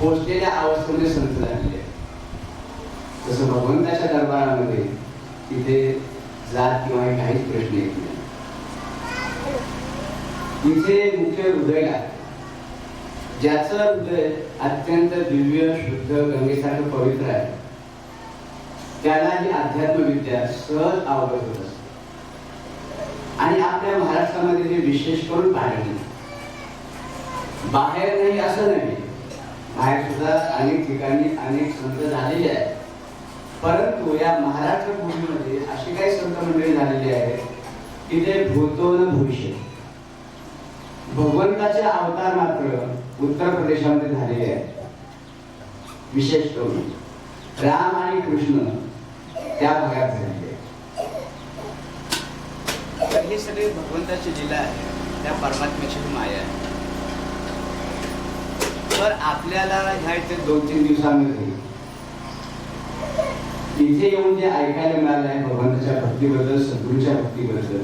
पोचलेल्या अवस्थेमध्ये संत झालेले आहेत. तसं भगवंताच्या दरबारामध्ये तिथे जात किंवा काहीच प्रश्न येत नाही. तिथे मुख्य हृदय आहे, ज्याचं हृदय अत्यंत दिव्य शुद्ध गंगेसारखं पवित्र आहे, त्याला ही अध्यात्मविद्या सहज अवगत होत असते. आणि आपल्या महाराष्ट्रामध्ये हे विशेष करून बाहेर नाही असं नाही, बाहेर सुद्धा अनेक ठिकाणी अनेक संत झालेले आहेत. परंतु या महाराष्ट्र भूमीमध्ये अशी काही संत मंडळी झालेली आहेत की ते भूतो न भविष्य, भगवंताचे अवतार मात्र उत्तर प्रदेशामध्ये झालेले आहेत. विशेष करून राम आणि कृष्ण त्या भागात झालेले आहेत. तर हे सगळे भगवंताची लीला आहे, त्या परमात्म्याची माया आहे. तर आपल्याला ह्या इथे 2-3 दिवसांमध्ये इथे येऊन जे ऐकायला मिळालं आहे भगवंताच्या भक्तीबद्दल, सद्गुरूच्या भक्तीबद्दल,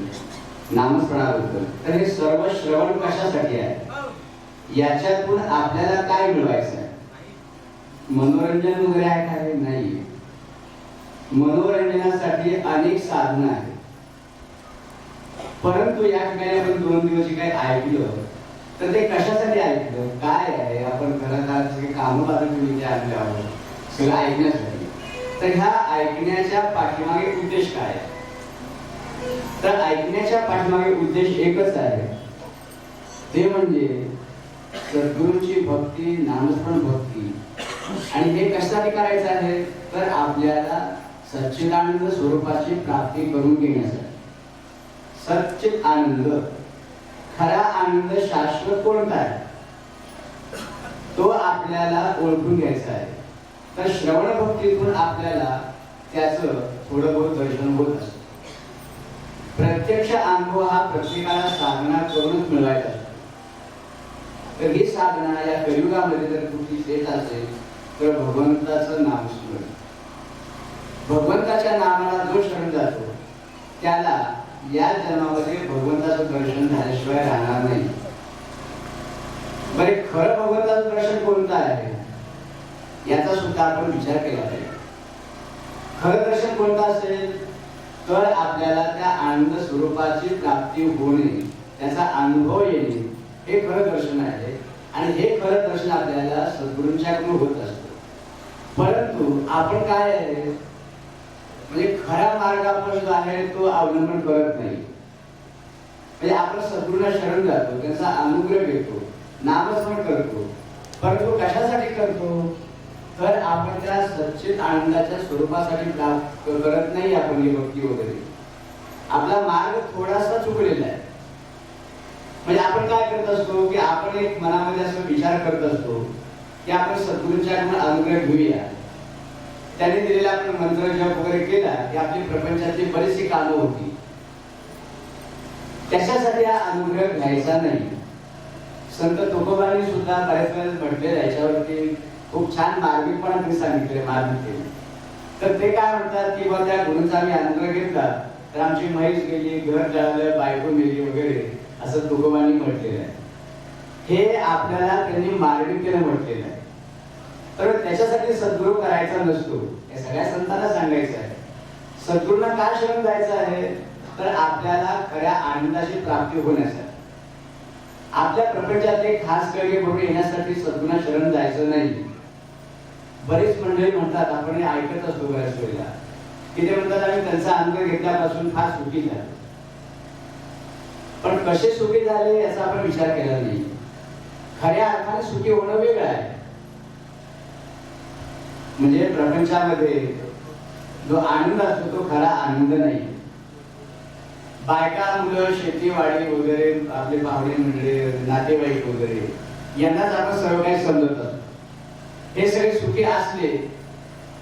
नामस्मरणाबद्दल, तर हे सर्व श्रवण कशासाठी आहे? याच्यातून आपल्याला काय मिळवायचं आहे? मनोरंजन वगैरे आहे का? नाही. मनोरंजनासाठी अनेक साधनं आहेत. परंतु या ठिकाणी आपण 2 दिवस काही ऐकलं तर ते कशासाठी ऐकलं, काय आहे? आपण घरात कामं बाजूला आणले आहोत सगळं ऐकण्यासाठी. तर ह्या ऐकण्याच्या पाठीमागे उद्देश काय आहे? तर ऐकण्याच्या पाठीमागे उद्देश एकच आहे, ते म्हणजे सद्गुरूंची भक्ती, नामस्मरण भक्ती. आणि हे कशासाठी करायचं आहे? तर आपल्याला सच्चिदानंद स्वरूपाची प्राप्ती करून घेण्यासाठी. सच्चित आनंद, खरा आनंद शाश्वत कोणता आहे तो आपल्याला ओळखून घ्यायचा आहे. तर श्रवण भक्तीतून आपल्याला त्याचं थोडं बहुत दर्शन होत असतं. प्रत्यक्ष अनुभव हा प्रत्येकाला साधना करूनच मिळवायचा असतो. तर ही साधना या कलियुगामध्ये जर कुठली येत असेल तर भगवंताचं नामस्मरण. भगवंताच्या नामाला जो शरण जातो त्याला या जन्मामध्ये भगवंताचं दर्शन झाल्याशिवाय राहणार नाही. बरे, खरं भगवंताचं दर्शन कोणतं आहे याचा सुद्धा आपण विचार केला पाहिजे. खरं दर्शन कोणतं असेल तर आपल्याला त्या आनंद स्वरूपाची प्राप्ती होणे, त्याचा अनुभव येणे, हे खरं दर्शन आहे. आणि हे खरं दर्शन आपल्याला सद्गुरूंच्याकडून होत असतं. परंतु आपण काय आहे, म्हणजे खरा मार्ग आपण जो आहे तो अवलंबन करत नाही. म्हणजे आपण सद्गुरूंना शरण जातो, त्यांचा अनुग्रह घेतो, नामस्मरण करतो. परंतु कशासाठी करतो? तर आपण त्या सच्चित आनंदाच्या स्वरूपासाठी प्राप्त करत नाही. आपण ही भक्ती वगैरे आपला मार्ग थोडासा चुकलेला आहे. म्हणजे आपण काय करत असतो की आपण एक मनामध्ये असं विचार करत असतो की आपण सद्गुरूंच्याकडून अनुग्रह घेऊया, त्यांनी दिलेला आपण मंत्र जप वगैरे केला की आपली प्रपंचातली बरीचशी कामं होती. त्याच्यासाठी हा अनुग्रह घ्यायचा नाही. संत तुकोबांनी सुद्धा बऱ्याच वेळेस म्हटलेलं याच्यावरती खूप छान मार्मिकपणा त्यांनी सांगितले, मार्मिक. तर ते काय म्हणतात की बा त्या गुरूंचा आम्ही अनुग्रह घेतला तर आमची म्हैस गेली, घर जळालं, बायको मेली वगैरे असं तुकोबांनी म्हटलेलं आहे. हे आपल्याला त्यांनी मार्मिकतेने म्हटलेलं आहे. तर त्याच्यासाठी सद्गुरू करायचा नसतो, हे सगळ्या संतांना सांगायचं आहे. सद्गुरूंना का शरण जायचं आहे? तर आपल्याला खऱ्या आनंदाची प्राप्ती होण्यासाठी, आपल्या प्रपंचातले खास कळगे करून येण्यासाठी सद्गुरूंना शरण जायचं नाही. बरेच मंडळी म्हणतात, आपण हे ऐकत असतो बऱ्याच वेळेला, की ते म्हणतात आम्ही त्यांचा अनुग्रह घेतल्यापासून फार सुखी झालो. पण कसे सुखी झाले याचा आपण विचार केला नाही. खऱ्या अर्थाने सुखी होणं वेगळं आहे. म्हणजे प्रपंचामध्ये जो आनंद असतो तो खरा आनंद नाही. बायका, मुलं, शेतीवाडी वगैरे, आपले पाहुणे मंडळी, नातेवाईक वगैरे यांनाच आपण सर्व काही समजत असतो. हे सगळे सुखी असले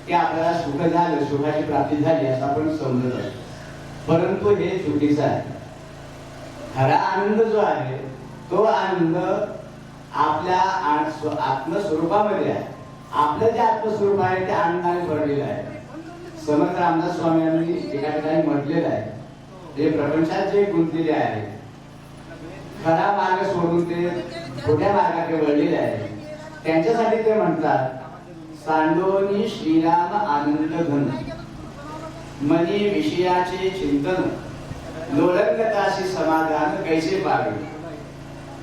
की आपल्याला सुख झालं, सुखाची प्राप्ती झाली असं आपण समजत असतो. परंतु हे चुकीचं आहे. खरा आनंद जो आहे तो आनंद आपल्या आत्मस्वरूपामध्ये आहे. आपलं जे आत्मस्वरूप आहे ते आनंदाने भरलेलं आहे. समर्थ रामदास स्वामींनी एका ठिकाणी म्हटलेलं आहे, जे प्रपंचात जे गुंतलेले आहे, खरा मार्ग सोडून ते खोट्या मार्गाकडे वळलेले आहे, त्यांच्यासाठी ते म्हणतात सांडोनी श्रीराम आनंद घन मनी विषयाचे चिंतन लोलंगताशी समाधान कैसे पावे.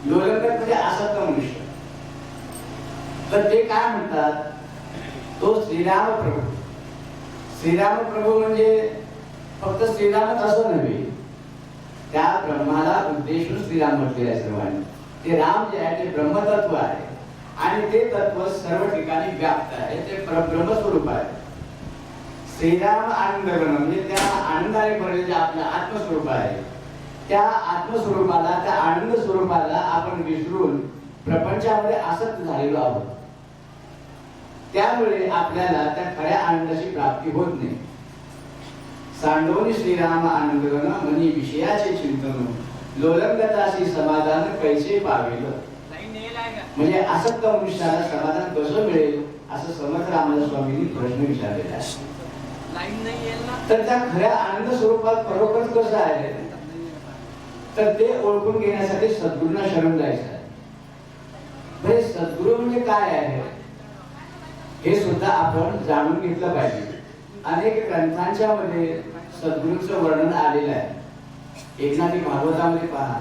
लोलंगत म्हणजे असक्त मनुष्य. तर ते काय म्हणतात, तो श्रीराम प्रभू. श्रीराम प्रभू म्हणजे फक्त श्रीरामच असं नव्हे, त्या ब्रह्माला उद्देशून श्रीराम म्हटलेले आहे सर्वांनी. ते राम जे आहे ते ब्रह्मतत्व आहे आणि ते तत्व सर्व ठिकाणी व्याप्त आहे, ते ब्रह्मस्वरूप आहे. श्रीराम आनंदघन म्हणजे त्या आनंदाने भरलेले आपलं आत्मस्वरूप आहे. त्या आत्मस्वरूपाला, त्या आनंद स्वरूपाला आपण विसरून प्रपंचामध्ये आसक्त झालेलो आहोत. त्यामुळे आपल्याला त्या खऱ्या आनंदाची प्राप्ती होत नाही. सांडोनी श्रीराम आनंदघन मनी विषयाचे चिंतन लोलंगताशी समाधान कैसे पावेल. म्हणजे आसक्त मनुष्याला समाधान कसं मिळेल असं समर्थ रामदास स्वामींनी प्रश्न विचारलेला आहे. तर त्या खऱ्या आनंद स्वरूपात खरोखर कसं आहे, तर ते ओळखून घेण्यासाठी सद्गुरूंना शरण जायचं आहे. म्हणजे सद्गुरू म्हणजे काय आहे हे सुद्धा आपण जाणून घेतलं पाहिजे. अनेक ग्रंथांच्या मध्ये सद्गुरूंचं वर्णन आलेलं आहे. एकनाथी भागवतामध्ये पहा,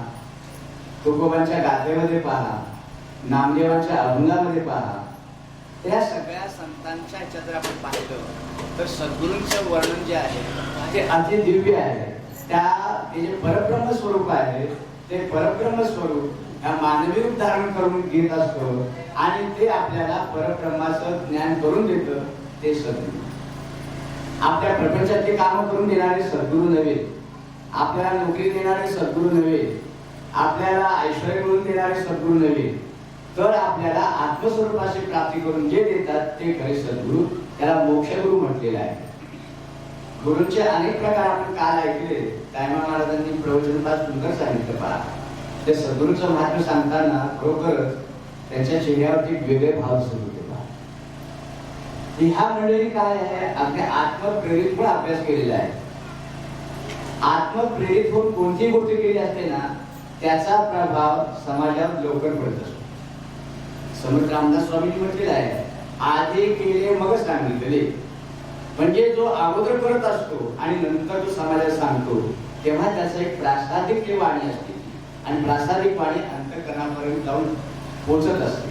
तुकोबांच्या गाथेमध्ये पहा, नामदेवांच्या अभंगामध्ये पहा. त्या सगळ्या संतांच्या ह्याच्यात जर आपण पाहिलं तर सद्गुरूंचं वर्णन जे आहे ते अति दिव्य आहे. ते जे परब्रह्म स्वरूप आहे ते परब्रह्म स्वरूप ह्या मानवी रूप धारण करून घेत असतो आणि ते आपल्याला परब्रह्माचं ज्ञान करून देतं. ते सद्गुरू आपल्या प्रपंचातली कामं करून देणारे सद्गुरू नव्हे, आपल्याला नोकरी देणारे सद्गुरू नव्हे, आपल्याला ऐश्वर्य मिळवून देणारे सद्गुरू नव्हे, तर आपल्याला आत्मस्वरूपाची प्राप्ती करून जे देतात ते खरे सद्गुरू. त्याला मोक्षगुरू म्हटलेलं आहे. गुरूंचे अनेक प्रकार आपण काल ऐकले. तायमा महाराजांनी प्रवचन फार सुंदर सांगितलं. पहा, ते सद्गुरूंचं महात्म्य सांगताना खरोखरच त्यांच्या चेहऱ्यावरती वेगळे भाव सुरू होते. ह्या मंडळी काय आहे, अगदी आत्मप्रेरित पण अभ्यास केलेला आहे. आत्मप्रेरित होऊन कोणतीही गोष्ट केली असते ना त्याचा प्रभाव समाजात लवकर पडत असतो. समर्थ रामदास स्वामींनी म्हटलेलं आहे, आधी केले मग सांगितले. म्हणजे जो अगोदर करत असतो आणि नंतर जो समाजाला सांगतो तेव्हा त्याचं एक प्रासादिक वाणी असते आणि प्रासादिक वाणी अंतःकरणापर्यंत जाऊन पोहोचत असते.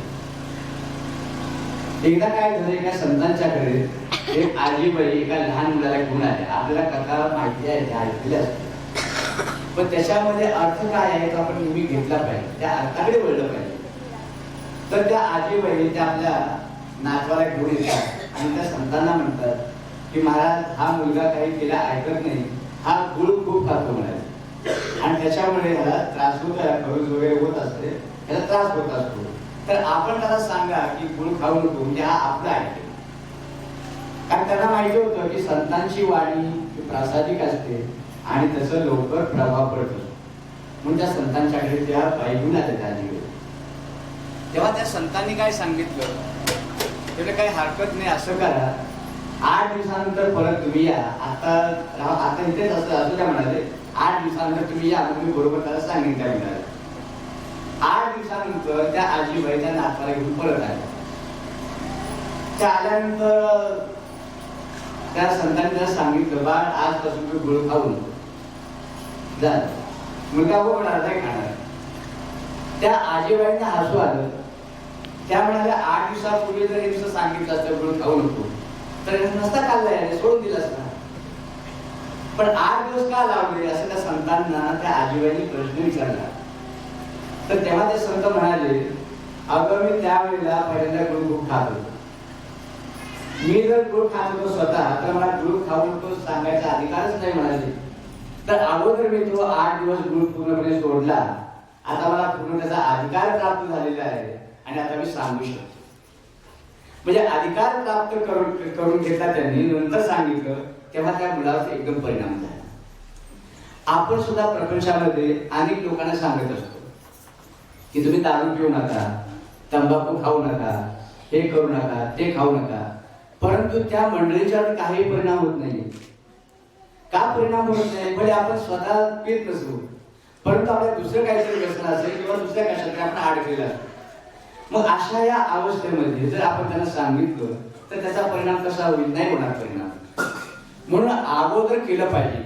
एकदा काय झालं, एका संतांच्याकडे एक आजीबाई एका लहान मुलाला घेऊन आले. आपल्याला कथा माहिती आहे, त्या ऐकल्या असते, पण त्याच्यामध्ये अर्थ काय आहे तो आपण नेहमी घेतला पाहिजे, त्या अर्थाकडे वळलं पाहिजे. तर त्या आजीबाई त्या आपल्या नातवाला घेऊन येतात आणि त्या संतांना म्हणतात की महाराज, हा मुलगा काही तिला ऐकत नाही, हा गुळ खूप खातो म्हणाले आणि त्याच्यामुळे ह्याला त्रास होत आहे, खरूज वगैरे होत असते, ह्याला त्रास होत असतो. तर आपण त्याला सांगा की गुळ खाऊ नको, म्हणजे हा आपला ऐकेल. कारण त्यांना माहिती होतं की संतांची वाणी प्रासादिक असते आणि त्याचा लवकर प्रभाव पडतो. म्हणून त्या संतांच्याकडे त्या ऐकून आल्या त्या आजीकडे. तेव्हा त्या संतांनी काय सांगितलं, त्याला काही हरकत नाही, असं करा, 8 दिवसानंतर परत तुम्ही या. आता इथेच असं त्या म्हणाले, 8 दिवसानंतर तुम्ही या, तुम्ही बरोबर त्याला सांगेन त्या म्हणाले. 8 दिवसानंतर त्या आजीबाई त्या नातवाला घेऊन परत आल्या. त्या आल्यानंतर त्या संतांनी त्याला सांगितलं, बाळ आजपासून तुम्ही गुळ खाऊ नको. झालं. मुलगा हो म्हणाला, नाही खाणार. त्या आजीबाईंना हसू आलं. त्या म्हणाल्या, 8 दिवसापूर्वी जर हे सांगितलं असतं गुळ खाऊ नको तर नसता खाल्ला, याने सोडून दिला असता. पण 8 दिवस का लावले असं त्या संतांना त्या आजीबाईंनी प्रश्न विचारला. तर तेव्हा ते संत म्हणाले, अगं मी त्यावेळेला पहिल्यांदा गुळ खूप खात होतो. मी जर गुळ खात होतो स्वतः तर मला गुळ खाऊ नको सांगायचा अधिकारच नाही म्हणाले. तर अगोदर मी तो 8 दिवस गुळ पूर्णपणे सोडला. आता मला पूर्ण त्याचा अधिकार प्राप्त झालेला आहे आणि आता मी सांगू शकतो. म्हणजे अधिकार प्राप्त करून घेतला त्यांनी, नंतर सांगितलं, तेव्हा त्या मुलावर एकदम परिणाम झाला. आपण सुद्धा प्रपंचामध्ये अनेक लोकांना सांगत असतो की तुम्ही दारू पिऊ नका, तंबाखू खाऊ नका, हे करू नका, ते खाऊ नका. परंतु त्या मंडळीच्यावर काही परिणाम होत नाही. का परिणाम होत नाही? म्हणजे आपण स्वतः पित नसू, परंतु आपल्या दुसरं काहीतरी व्यसन असेल किंवा दुसऱ्या कशात आपण अडकलेला असतो. मग अशा या अवस्थेमध्ये जर आपण त्यांना सांगितलं तर त्याचा परिणाम कसा होईल? नाही होणार परिणाम. म्हणून अगोदर केलं पाहिजे,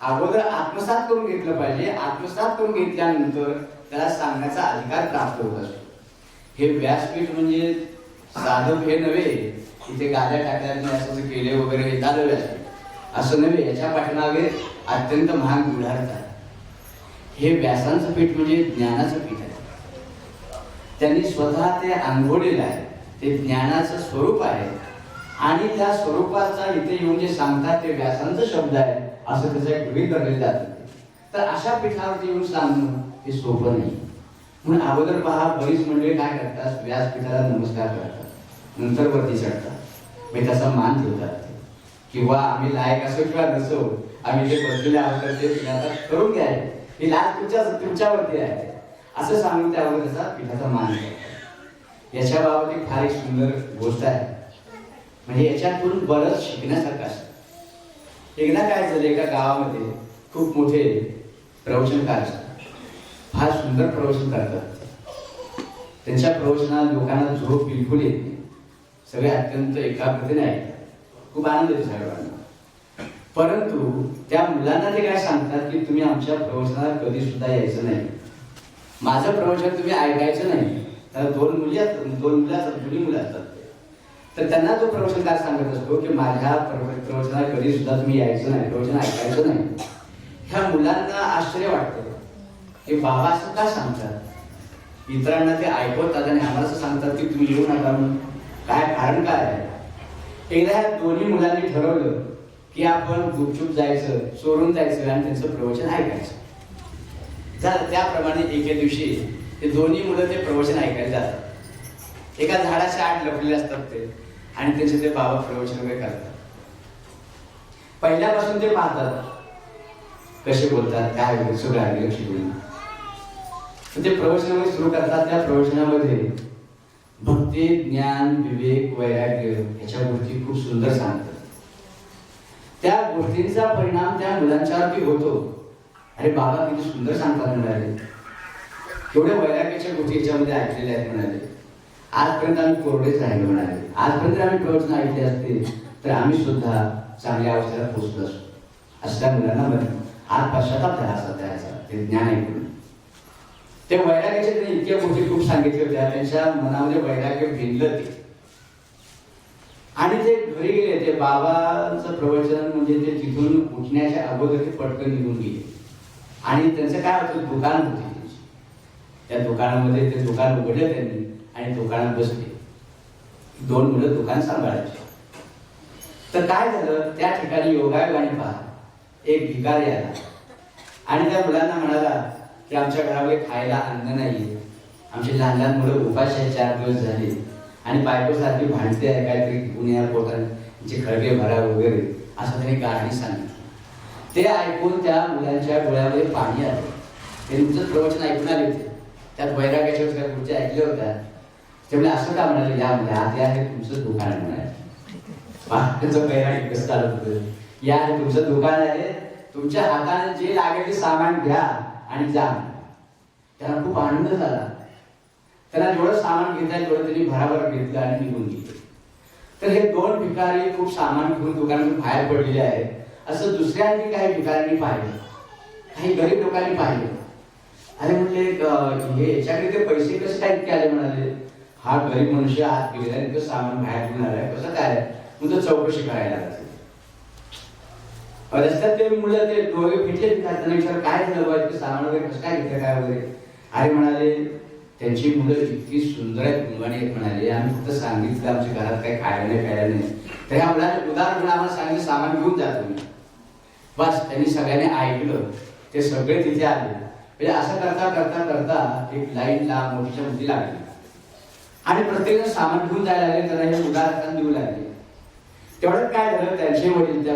अगोदर आत्मसात करून घेतलं पाहिजे. आत्मसात करून घेतल्यानंतर त्याला सांगण्याचा अधिकार प्राप्त होत असतो. हे व्यासपीठ म्हणजे साधं हे नव्हे की ते गाद्या टाकल्याने असं केले वगैरे झालं व्यासपीठ, असं नव्हे. याच्या पाठीमागे अत्यंत महान गुढार्थ आहे. हे व्यासांचं पीठ म्हणजे ज्ञानाचं पीठ आहे. त्यांनी स्वतः ते अनुभवलेलं आहे. ते ज्ञानाचं स्वरूप आहे आणि त्या स्वरूपाचा इथे येऊन जे सांगतात ते व्यासांचं शब्द आहे असं त्याचं एक गृहीत धरले जातं. तर अशा पीठावरती येऊन सांगणं हे सोपं नाही. म्हणून अगोदर पहा, बरीच मंडळी काय करतात, व्यासपीठाला नमस्कार करतात, नंतर वरती चढतात, मी त्याचा मान ठेवतात किंवा आम्ही लायक असो किंवा नसो, आम्ही जे बसलेले आहोत तर ते आता करून घ्या, ही लाज तुमच्यावरती आहे असं सांगून त्यावर त्याचा पीठाचा मान करतात. याच्याबाबत एक फार एक सुंदर गोष्ट आहे. म्हणजे याच्यातून बरंच शिकण्यासारखं असतं. एकदा काय झालं, एका गावामध्ये खूप मोठे प्रवचनकार असतात, फार सुंदर प्रवचन करतात. त्यांच्या प्रवचनात लोकांना झोप बिलकुल येत नाही, सगळे अत्यंत एकाग्रतेने ऐकतात, खूप आनंद येतो सर्वांना. परंतु त्या मुलांना ते काय सांगतात की तुम्ही आमच्या प्रवचनाला कधी सुद्धा यायचं नाही, माझं प्रवचन तुम्ही ऐकायचं नाही. तर दोन मुली असतात. तर त्यांना तो प्रवचनकार सांगत असतो की माझ्या प्रवचनाला कधी सुद्धा तुम्ही यायचं नाही, प्रवचन ऐकायचं नाही. ह्या मुलांना आश्चर्य वाटतं की बाबा असं का सांगतात, इतरांना ते ऐकवतात आणि आम्हाला असं सांगतात की तुम्ही येऊ नका म्हणून, काय कारण काय आहे. एकदा ह्या दोन्ही मुलांनी ठरवलं की आपण गुपचूप जायचं, चोरून जायचं आणि त्यांचं प्रवचन ऐकायचं. त्याप्रमाणे एके दिवशी ते दोन्ही मुलं ते प्रवचन ऐकायला जातात. एका झाडाच्या आड लपलेले असतात ते आणि त्यांचे ते बाबा प्रवचन वगैरे करतात. पहिल्यापासून ते पाहतात कसे बोलतात, काय वगैरे सगळं लक्ष देऊन ते प्रवचनामध्ये सुरू करतात. त्या प्रवचनामध्ये भक्ती, ज्ञान, विवेक, वैराग्य याच्या गोष्टी खूप सुंदर सांगतात. त्या गोष्टींचा परिणाम त्या मुलांच्यावरती होतो. अरे बाबा किती सुंदर सांगतात म्हणाले, केवढे वैराग्याच्या गोष्टी याच्यामध्ये ऐकलेल्या आहेत म्हणाले. आजपर्यंत आम्ही कोरडेच राहिलो म्हणाले, आजपर्यंत आम्ही प्रवचन ऐकले असते तर आम्ही सुद्धा चांगल्या अवस्थेला पोहोचलो असतो. अशा मुलांना आज पश्चाताप झाला असता त्याचा, ते ज्ञान ऐकून. ते वैराग्याचे त्यांनी इतक्या गोष्टी खूप सांगितल्या होत्या, त्यांच्या मनामध्ये वैराग्य भिनलं ते. आणि ते घरी गेले. ते बाबांचं प्रवचन म्हणजे ते तिथून उठण्याच्या अगोदर ते पटकन निघून गेले. आणि त्यांचं काय होतं, दुकान होती त्यांची. त्या दुकानामध्ये ते दुकान उघडलं त्यांनी आणि दुकानात बसले. दोन मुलं दुकान सांभाळायचे. तर काय झालं, त्या ठिकाणी योगायोगाने पहा एक भिकारी आला आणि त्या मुलांना म्हणाला की आमच्या घरामध्ये खायला अन्न नाहीये, आमची लहान लहान मुलं उपाशी आहे, 4 दिवस झाले आणि बायकोसारखी भांडते आहे, काहीतरी गुन्ह्या पोटांचे खळगे भरा वगैरे असं त्यांनी कहाणी सांगितलं. ते ऐकून त्या मुलांच्या डोळ्यामध्ये पाणी आलं. ते तुमचं प्रवचन ऐकून आले होते, त्यात वैराग्याच्या त्या गोष्टी ऐकल्या होत्या. त्यामुळे असं का म्हणाले, या मुले हे तुमचं दुकान आहे म्हणाले. त्याचं वैराग्य कसं चालत होतं, या हे तुमचं दुकान आहे, तुमच्या हाताने जे लागेल ते सामान घ्या आणि जा. त्यांना खूप आनंद झाला. त्यांना जेवढं सामान घेता येईल तेवढं त्यांनी भराभर घेतलं आणि निघून गेले. तर हे दोन भिकारी खूप सामान घेऊन दुकानातून बाहेर पडलेले आहेत. असं दुसऱ्यांनी काही भिकाऱ्यांनी पाहिलं, काही गरीब लोकांनी पाहिलं. अरे म्हणले हे याच्याकडे ते पैसे कसे काय इतके आले म्हणाले. हा गरीब मनुष्य आत गेलेला, इतकं सामान बाहेर घेऊन आलाय, कसं काय म्हणून चौकशी करायला लागली. रस्त्यात ते मुलं ते डोळे भेटले, त्यांना विचार काय झालं बाबा, इतकं सामान वगैरे कसं काय घेतलं काय वगैरे. अरे म्हणाले त्यांची मुलं इतकी सुंदर आहेत, गुंगाणी आहेत म्हणाले, आम्ही फक्त सांगितलं आमच्या घरात काही खायला नाही. तर ह्या मुलाने उदाहरण आम्हाला सांगितलं सामान घेऊन जा तुम्ही. बस त्यांनी सगळ्यांनी ऐकलं, ते सगळे तिथे आले. म्हणजे असं करता करता करता एक लाईन मोठीच्या मोठी लागली आणि प्रत्येकजण सामान घेऊन जायला लागले. त्यांना हे उदाहरण देऊ लागले. तेवढ्यात काय झालं, त्यांचे वडील त्या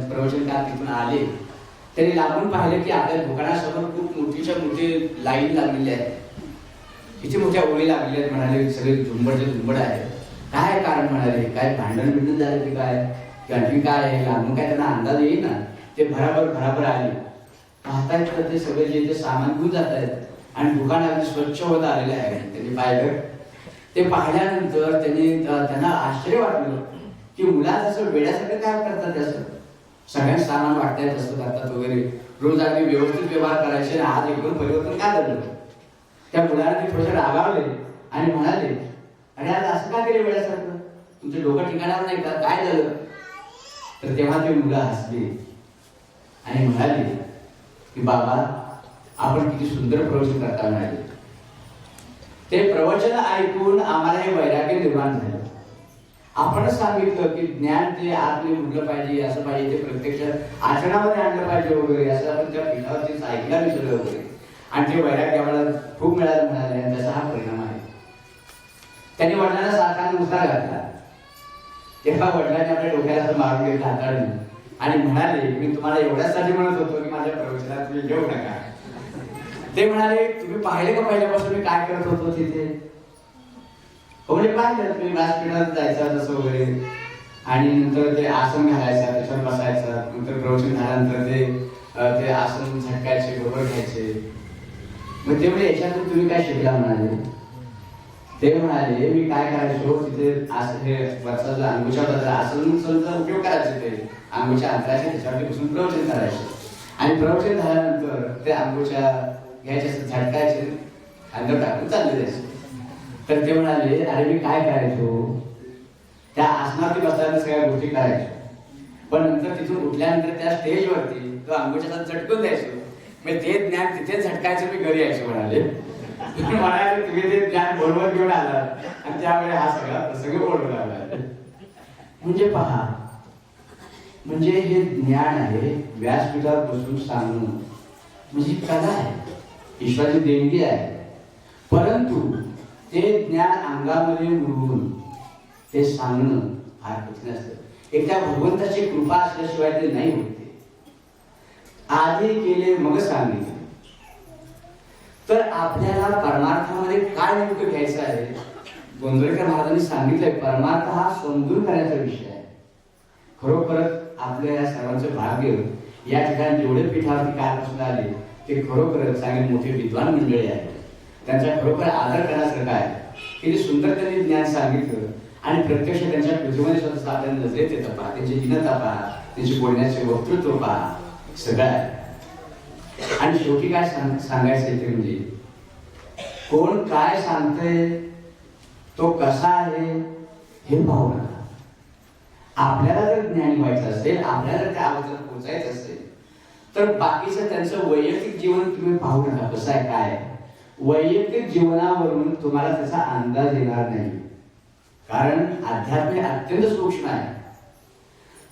प्रवचनकार तिथून आले. त्यांनी लागून पाहिले की आपल्या दुकानासमोर खूप मोठीच्या मोठी लाईन लागलेली आहे, किती मोठ्या ओळी लागलेल्या आहेत. म्हणाले सगळे झुंबड आहे. काय कारण म्हणाले, काय भांडण बिंडण झालं की काय, आणखी काय आहे लागून, काय त्यांना अंदाज येईल ना. ते भराभर आले. पाहतायत तर ते सगळे जे ते सामान घेऊन जात आहेत आणि दुकान अगदी स्वच्छ होत आलेले आहे. त्यांनी पाहिलं ते पाहिल्यानंतर त्यांना आश्चर्य वाटलं की मुला जसं वेड्यासारखं काय करतात असं सगळ्यांना सामान वाटतंय तसं करतात वगैरे रोज अगदी व्यवस्थित व्यवहार करायचे आणि आज एकदम परिवर्तन काय झालं. त्या मुलाला ते थोडेसे रागावले आणि म्हणाले, अरे आज असं का केलं वेड्यासारखं, तुमचं डोकं ठिकाणावर नाही का, काय झालं. तर तेव्हा ते मुलं हसली आणि म्हणाली की बाबा आपण किती सुंदर प्रवचन करता म्हणाले. ते प्रवचन ऐकून आम्हाला हे वैराग्य निर्माण झालं. आपणच सांगितलं की ज्ञान ते आतले मुलं पाहिजे, असं पाहिजे, ते प्रत्यक्ष आचरणामध्ये आणलं पाहिजे वगैरे, असं आपण त्या पीठावरती ऐकलं विचारलं वगैरे. आणि ते वैराग्य आम्हाला खूप मिळालं म्हणाले आणि त्याचा हा परिणाम आहे. त्यांनी वडिलांना सारखा नुसता घातला. तेव्हा वडिलांनी आपल्या डोक्याला असं मारून घेतलं हाताळून आणि म्हणाले, मी तुम्हाला एवढ्यासाठी म्हणत होतो की माझ्या प्रवचनात तुम्ही घेऊ नका. ते म्हणाले, तुम्ही पाहिले का पहिल्यापासून मी काय करत होतो तिथे. म्हणजे पाहिलं तुम्ही व्यासपीठात जायचं तसं वगैरे आणि नंतर ते आसन घालायचं, त्याच्यावर बसायचं, नंतर प्रवचन झाल्यानंतर ते आसन झटकायचे, बरोबर घ्यायचे. मग ते म्हणजे याच्यातून तुम्ही काय शिकला म्हणाले. ते म्हणाले, मी काय करायचो तिथे हे वरचा अंगुशाचा आसनचा उपयोग करायचे, ते अंगुच्या अंतराचे त्याच्यावरती बसून प्रवचन करायचे आणि प्रवचन झाल्यानंतर ते अंगुच्या घ्यायचे, झटकायचे, अंदर टाकून चालले जायचे. तर ते म्हणाले, अरे मी काय करायचो त्या आसनावरती बसल्यानंतर सगळ्या गोष्टी करायचो, पण नंतर तिथून उठल्यानंतर त्या स्टेजवरती तो अंगुशाचा झटकून द्यायचो. मी ते ज्ञान तिथे झटकायचं, मी घरी यायचो म्हणाले. म्हणाले तुम्ही ते ज्ञान बरोबर घेऊन आलात आणि त्यामुळे हा सगळा प्रसंग बोलून आला. म्हणजे पहा, म्हणजे हे ज्ञान आहे व्यासपीठावर बसून सांगणं म्हणजे कला आहे, ईश्वराची देणगी आहे. परंतु ते ज्ञान अंगामध्ये मुरून ते सांगणं फार कठीण असतं. एक त्या भगवंताची कृपा असल्याशिवाय ते नाही होते. आधी केले मग सांगितले. तर आपल्याला परमार्थामध्ये काय नेमकं घ्यायचं आहे, गोंधळकर महाराजांनी सांगितलंय, परमार्थ हा समजून करायचा विषय आहे. खरोखरच आपल्या या सर्वांचं भाग्य या ठिकाणी जेवढे पीठावरती कालपासून आले ते खरोखरच चांगले मोठे विद्वान मंडळी आहेत. त्यांचा खरोखर आदर करण्यासारखं आहे. किती सुंदर त्यांनी ज्ञान सांगितलं आणि प्रत्यक्ष त्यांच्या पृथ्वीमध्ये स्वतः आपल्या नजरेत येतं पहा, त्यांची हीनता पहा, त्यांची बोलण्याचे वक्तृत्व पहा, सगळं आहे. आणि शेवटी काय सांगायचं ते म्हणजे कोण काय सांगतंय, तो कसा आहे हे पाहू नका. आपल्याला जर ज्ञानी व्हायचं असेल, आपल्याला जर त्या अवस्थेला पोहोचायचं असेल तर बाकीचं त्यांचं वैयक्तिक जीवन तुम्ही पाहू नका कसं आहे काय. वैयक्तिक जीवनावरून तुम्हाला त्याचा अंदाज येणार नाही, कारण अध्यात्म अत्यंत सूक्ष्म आहे.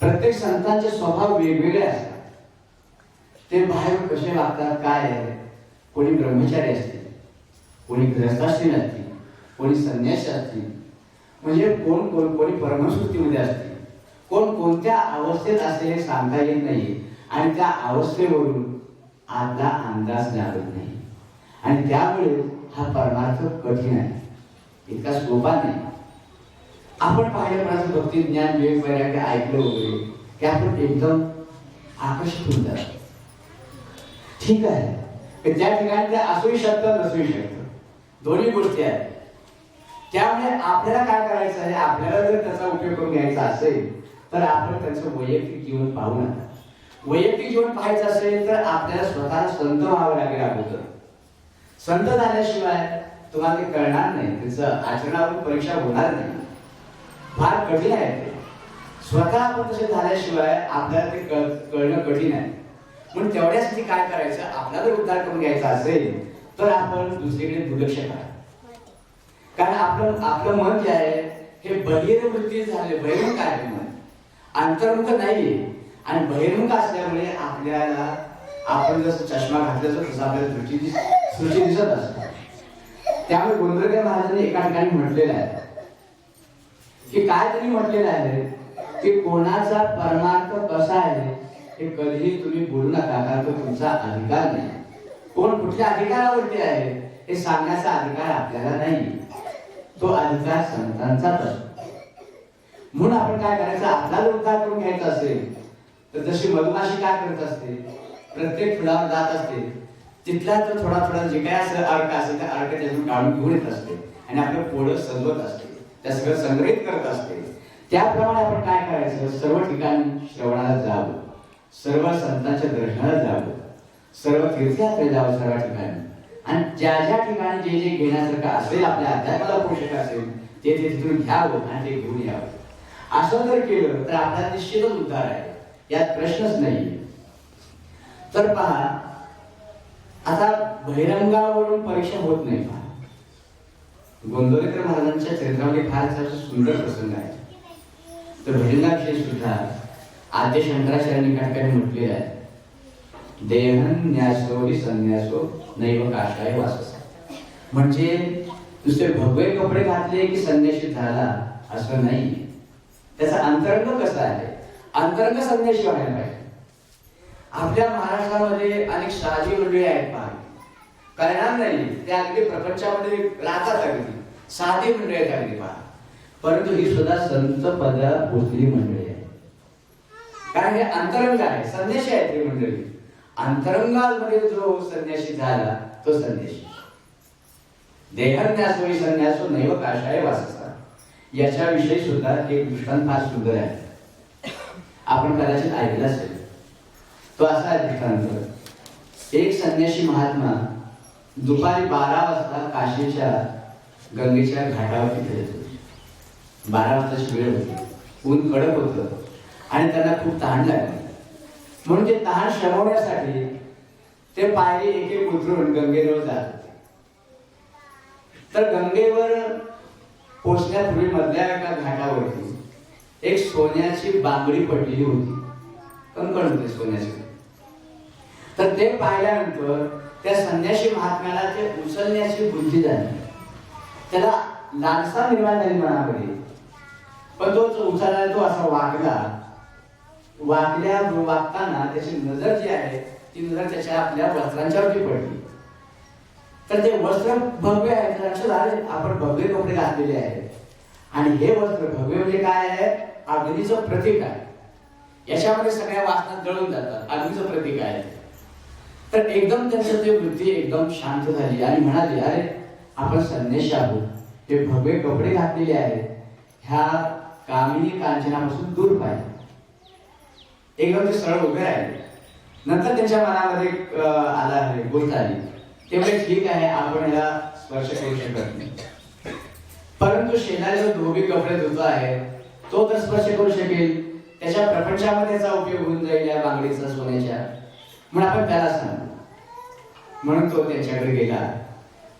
प्रत्येक संतांचे स्वभाव वेगवेगळे असतात. ते बाहेर कसे वागतात काय आहे. कोणी ब्रह्मचारी असतील, कोणी गृहस्थाश्रमी असतील, कोणी संन्यासी असतील, म्हणजे कोणी परमसुक्तीमध्ये असतील, कोण कोणत्या अवस्थेत असेल हे सांगता येत नाही आणि त्या अवस्थेवरून आपला अंदाज लागत नाही. आणि त्यामुळे हा परमार्थ कठीण आहे, इतका सोपा नाही. आपण पाहिल्याप्रमाणे भक्ती ज्ञान विवेक वैराग्य ऐकलं वगैरे की आपण एकदम आकर्षित होऊन जातो. ठीक आहे, त्या ठिकाणी ते असूही शकतं नसूही शकतं, दोन्ही गोष्टी आहेत. त्यामुळे आपल्याला काय करायचं आहे, आपल्याला जर त्याचा उपयोग करून घ्यायचा असेल तर आपण त्याचं वैयक्तिक जीवन पाहू नका. वैयक्तिक जीवन पाहायचं असेल तर आपल्याला स्वतःला संत व्हावं लागेल अगोदर. संत झाल्याशिवाय तुम्हाला ते कळणार नाही, त्याचं आचरणावरून परीक्षा होणार नाही, फार कठीण आहे ते. स्वतः आपण तसे झाल्याशिवाय आपल्याला ते कळणं कठीण आहे. म्हणून तेवढ्यासाठी काय करायचं, आपला जर उद्धार करून घ्यायचा असेल तर आपण दुसरीकडे दुर्लक्ष करा. कारण आपलं मन जे आहे हे बहिर्वृत्ती झाले, बहिर्मुख आहे मन, अंतर्मुख नाहीये. आणि बहिर्मुख असल्यामुळे आपल्याला आपण जसं चष्मा घातल्याचं तसं आपल्याला दृष्टी दिसत असते. त्यामुळे गोंधळकर महाराजांनी एका ठिकाणी म्हटलेलं आहे की काय त्यांनी म्हटलेलं आहे की कोणाचा परमार्थ कसा आहे हे कधीही तुम्ही बोलू नका, कारण तो तुमचा अधिकार नाही. कोण कुठल्या अधिकारावरती आहे हे सांगण्याचा अधिकार आपल्याला नाही, तो अधिकार संतांचाच असतो. म्हणून आपण काय करायचं, आपला जर उद्धार करून घ्यायचा असेल तर जशी मधुमाशी काय करत असते, प्रत्येक फुलावर जात असते, तिथला तर थोडा जे काय असं अर्क असेल त्या अर्क त्यातून काढून घेऊन येत असते आणि आपलं पोळं सजवत असते, त्या सगळं संग्रहित करत असते. त्याप्रमाणे आपण काय करायचं, सर्व ठिकाणी श्रवणाला जावं, सर्व संतांच्या दर्शनाला जावं, सर्व तीर्थयात्रेला जावं सर्व ठिकाणी. आणि ज्या ज्या ठिकाणी जे जे घेण्यासारखं असेल, आपल्या अध्यात्माला पोषक असेल, ते तिथून घ्यावं आणि ते घेऊन यावं. असं जर केलं तर आपल्याला निश्चितच उद्धार आहे, यात प्रश्नच नाही. तर पहा, आता बहिरंगावरून परीक्षा होत नाही. पहा, गोंदवलेकर महाराजांच्या चरित्रामध्ये फार सुंदर प्रसंग आहे. तर बहिरंगाविषयी सुद्धा आद्य शंकराचार्यांनी काही काही म्हटलेलं आहे, देहन्यासो हि संन्यासो नैव काषाय वासस. म्हणजे नुसते भगवे कपडे घातले की संन्यासी झाला असं नाही. त्याचा अंतरंग कसा आहे, अंतरंग संन्यासी व्हायला पाहिजे. आपल्या महाराष्ट्रामध्ये अनेक साधी मंडळी आहेत, पहा, करणार नाही, ते अगदी प्रपंचामध्ये राहतात, अगदी साधी मंडळी आहेत अगदी, पहा. परंतु ही सुद्धा संत पदा पोचलेली मंडळी आहे. कारण हे अंतरंग आहे, संन्यासी आहेत ही मंडळी. अंतरंगामध्ये जो संन्यासी झाला तो संन्यासी. देहन्यासो हि संन्यासो नैव काषाय वाससा. याच्याविषयी सुद्धा एक दृष्टांत फार सुंदर आहे, आपण कदाचित ऐकलं असेल. तो असा आहे दृष्टांत, एक संन्यासी महात्मा दुपारी 12 वाजता काशीच्या गंगेच्या घाटावरती फिरत होते. 12 वाजताची वेळ होती, ऊन कडक होतं आणि त्यांना खूप तहान लागली. म्हणून ते तहान शमवण्यासाठी ते पायरी एक एक उतरून गंगेजवळ जात होते. तर गंगेवर पोचण्यापूर्वी मधल्या एका घाटावरती एक सोन्याची बांगडी पडलेली होती, कंकण होते सोन्याचे. तर ते पाहिल्यानंतर त्या संन्यासी महात्म्याला ते उचलण्याची बुद्धी झाली, त्याला लालसा निर्माण झाली मनामध्ये. पण तो उचलला, तो असा वागताना त्याची नजर जी आहे ती नजर त्याच्या आपल्या वस्त्रांच्यावरती पडली. तर ते वस्त्र भव्य आहे, तर लक्षात आले आपण भव्य कपडे घातलेले आहेत आणि हे वस्त्र भव्य म्हणजे काय आहे, अग्नीचं प्रतीक आहे. याच्यामध्ये सगळ्या वासना जळून जातात, अग्नीचं प्रतीक आहे. तर एकदम त्यांचं ते वृत्ती एकदम शांत झाली आणि म्हणाली, अरे आपण संन्यासी आहोत, हे भव्य कपडे घातलेले आहेत, ह्या कामिनी कांचनापासून दूर पाहिजे. एकदम ते सरळ उभे राहिले. नंतर त्यांच्या मनामध्ये आला गोष्ट आली, तेवढे ठीक आहे, आपण याला स्पर्श करू शकत नाही, परंतु शेजारी जो धोबी कपडे धुतो आहे तो तर स्पर्श करू शकेल, त्याच्या प्रपंचामध्ये त्याचा उपयोग होऊन जाईल या बांगडीचा, सोन्याच्या, म्हणून आपण त्याला सांगू. म्हणून तो त्यांच्याकडे गेला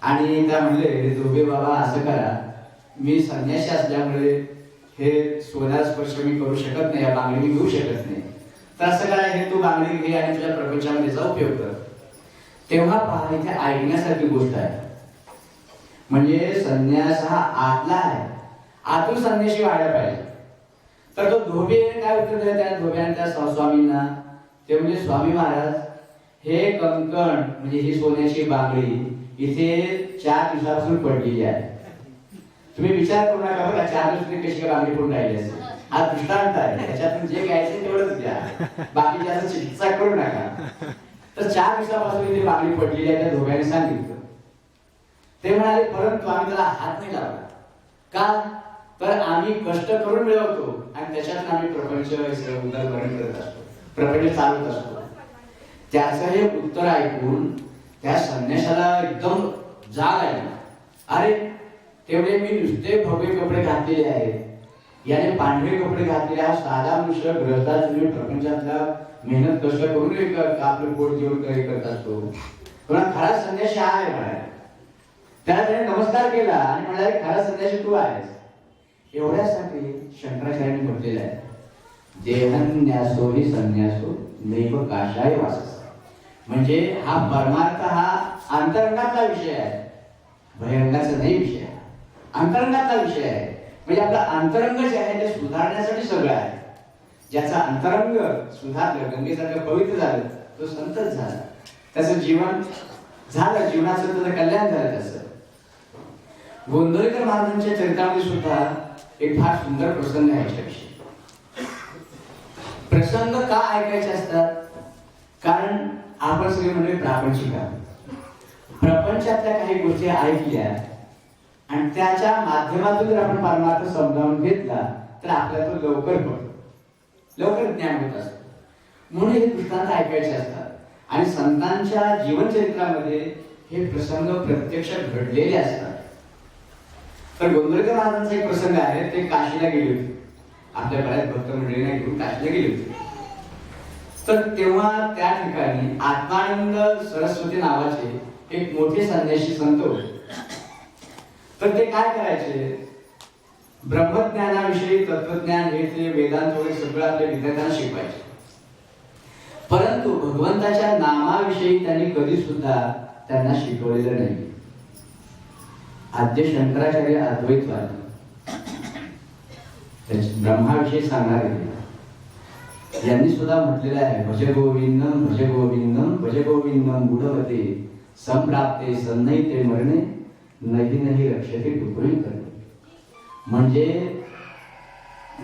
आणि त्या म्हणले, धोबे बाबा असं करा, मी संन्यासी असल्यामुळे हे सोन्याला स्पर्श मी करू शकत नाही, या बांगडी मी घेऊ शकत नाही, तर असं करा, हे तू बांगडी घे आणि तुझ्या प्रपंचामध्ये त्याचा उपयोग कर. तेव्हा पहा, इथे ऐकण्यासारखी गोष्ट आहे. म्हणजे संन्यास हा आतला आहे, आतून संन्यासी व्हायला पाहिजे. तर तो धोबी काय उत्तर दिलं त्या धोब्याने त्या स्वामींना, ते म्हणजे स्वामी महाराज, हे कंकण म्हणजे ही सोन्याची बांगडी इथे 4 दिवसापासून पडलेली आहे. तुम्ही विचार करू नका बघा 4 दिवसांनी कशी काय बांगडी पडून राहिली असेल. हा दृष्टांत आहे, त्याच्यातून जे घ्यायचे तेवढंच घ्या, बाकी जास्त चिकित्सा करू नका. तर 4 दिवसापासून इथे बांगडी पडलेली आहे, त्या धोब्याने सांगितलं. ते म्हणाले, परंतु आम्ही त्याला हात नाही लावला. का? तर आम्ही कष्ट करून मिळवतो आणि त्याच्यातून आम्ही प्रपंच उदरभरण करत असतो, प्रपंच चालवत असतो. त्याचं हे उत्तर ऐकून त्या संन्याशाला एकदम जाग आली. अरे तेवढे मी नुसते भव्य कपडे घातलेले आहेत, याने पांढरे कपडे घातलेले, हा साधा मनुष्य गृहस्था तुम्ही प्रपंचातला मेहनत कष्ट करून आपलं पोट जेवण करत असतो, पण खरा संन्यासी हा आहे म्हणाले. त्याला त्याने नमस्कार केला आणि म्हणाले, खरा संन्यासी तू आहेस. एवढ्यासाठी शंकराचार्यांनी म्हटलेलं आहे, देहन्यासो हि संन्यासो नैव काषाय वाससा. म्हणजे हा परमार्थ हा अंतरंगातला विषय आहे, बहिरंगाचा नाही विषय आहे, अंतरंगातला विषय आहे. म्हणजे आपला अंतरंग जे आहे ते सुधारण्यासाठी सगळं आहे. ज्याचा अंतरंग सुधारलं, गंगेसारखं पवित्र झालं, तो संतच झाला, त्याचं जीवन झालं, जीवनाचं त्याचं कल्याण झालं. त्याचं गोंदवलेकर महाराजांच्या चरित्रामध्ये सुद्धा एक फार सुंदर प्रसंग आहे. याच्याविषयी प्रसंग का ऐकायचे असतात? कारण आपण सगळे म्हणजे प्रापंचिक आहोत. प्रपंचातल्या काही गोष्टी ऐकल्या आणि त्याच्या माध्यमातून जर आपण परमार्थ समजावून घेतला तर आपल्याला तो लवकर ज्ञान होत असतं. म्हणून हे दृष्टांत ऐकायचे असतात आणि संतांच्या जीवनचरित्रामध्ये हे प्रसंग प्रत्यक्षात घडलेले असतात. तर गोंधळकर महाराजांचा एक प्रसंग आहे. ते काशीला गेले होते, आपल्या बऱ्याच भक्त मंडळींना घेऊन काशीला गेले होते. तर तेव्हा त्या ठिकाणी आत्मानंद सरस्वती नावाचे एक मोठे संन्यासी संत होते. तर ते काय करायचे, ब्रह्मज्ञानाविषयी तत्वज्ञान हे ते वेदांत वगैरे सगळं आपल्या विद्यार्थ्यांना शिकवायचे. परंतु भगवंताच्या नामाविषयी त्यांनी कधी सुद्धा त्यांना शिकवलेलं नाही. आद्य शंकराचार्य अद्वैतवादी ब्रह्माविषयी सांगणारे यांनी सुद्धा म्हटलेलं आहे, भज गोविंदम भज गोविंदम भज गोविंदम गुढवते संप्राप्ते सन्नईते मरणे नाही नाही रक्षते टुकडी करणे. म्हणजे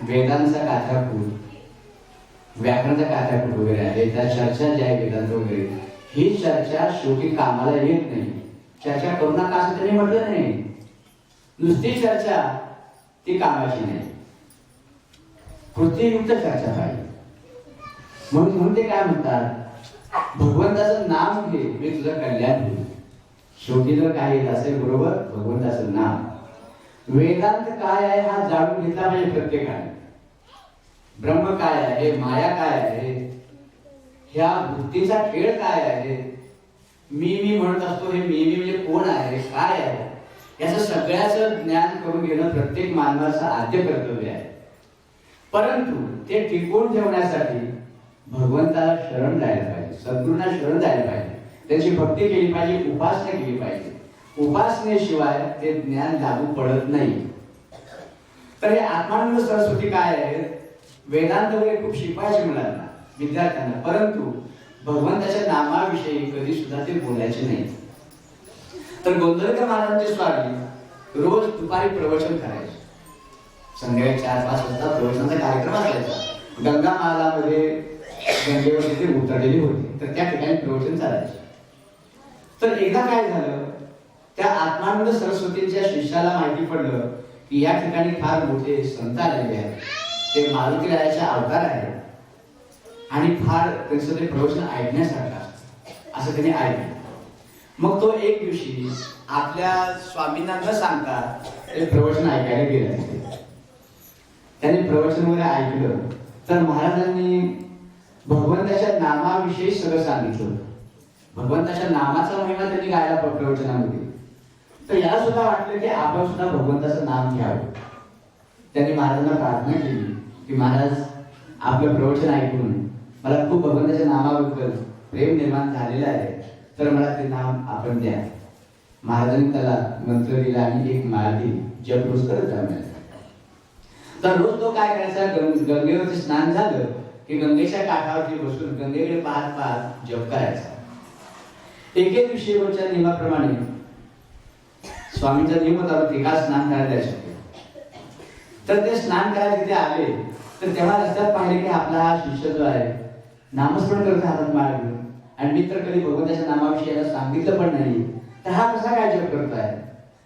वेदांचा काथ्याकूट, व्याकरणाचा काथ्याकूट वगैरे आहे, त्या चर्चा ज्या आहे वेदांत वगैरे, ही चर्चा शेवटी कामाला येत नाही. चर्चा करू नका असं त्यांनी म्हटलं नाही. नुसती चर्चा ती कामाची नाही, कृतीयुक्त चर्चा पाहिजे. म्हणून ते काय म्हणतात, भगवंताचं नाम घे मी तुझं कल्याण होईल. शेवटी जर काय येत असेल बरोबर भगवंताचं नाम. वेदांत काय आहे हा जाणून घेतला पाहिजे प्रत्येकाने. ब्रह्म काय आहे, माया काय आहे, ह्या वृत्तीचा खेळ काय आहे, मी म्हणत असतो हे मी म्हणजे कोण आहे, काय आहे, याचं सगळ्याचं ज्ञान करून घेणं प्रत्येक मानवाचं आद्य कर्तव्य आहे. परंतु ते टिकवून ठेवण्यासाठी भगवंताला शरण जायला पाहिजे, सद्गुरूंना शरण जायला पाहिजे, त्याची भक्ती केली पाहिजे, उपासना केली पाहिजे. उपासनेशिवाय ते ज्ञान लागू पडत नाही. तर हे आत्मानंद सरस्वती काय आहे, वेदांत वगैरे खूप शिकवायचे मुलांना, विद्यार्थ्यांना, परंतु भगवंताच्या नामाविषयी कधी सुद्धा ते बोलायचे नाही. तर गोंधळकर महाराजांचे स्वामी रोज दुपारी प्रवचन करायचे. संध्याकाळी 4-5 वाजता प्रवचनाचा कार्यक्रम असायचा. गंगा मालामध्ये गंगेवर तिथे उतरलेली होती, तर त्या ठिकाणी प्रवचन चालायचे. तर एकदा काय झालं, त्या आत्मानंद सरस्वतीच्या शिष्याला माहिती पडलं की या ठिकाणी फार मोठे संत आलेले आहेत, ते मारुती रायाचे अवतार आहेत आणि फार त्यांचं ते प्रवचन ऐकण्यासारखं असतं असं त्यांनी ऐकलं. मग तो एक दिवशी आपल्या स्वामींना न सांगता ते प्रवचन ऐकायला गेले. त्यांनी प्रवचन वगैरे ऐकलं तर महाराजांनी भगवंताच्या नामाविषयी सगळं सांगितलं. भगवंताच्या नामाचा महिमा त्यांनी गायला प्रवचनामध्ये. तर याला सुद्धा वाटलं की आपण सुद्धा भगवंताचं नाम घ्यावं. त्यांनी महाराजांना प्रार्थना केली की महाराज, आपलं प्रवचन ऐकून मला खूप भगवंताच्या नामाबद्दल प्रेम निर्माण झालेलं आहे, तर मला ते नाम आपण द्या. महाराजांनी त्याला मंत्र दिला आणि एक माळ दिली, जप रोज करत जाणार. तर रोज तो काय करायचा, गंगेवरती स्नान झालं की गंगेच्या काठावरती बसून गंगेकडे पाहत पाहत जप करायचा. एके दिवशी रोजच्या नियमाप्रमाणे स्वामींचा नियम होता एका स्नान करायला द्यायचं. तर ते स्नान करायला तिथे आले तर तेव्हा रस्त्यात पाहिले की आपला हा शिष्य जो आहे नामस्मरण करतो हातात माळ घेऊन, आणि मी तर कधी भगवंताच्या नामाविषयी याला सांगितलं पण नाही, तर हा कसा काय जप करतोय.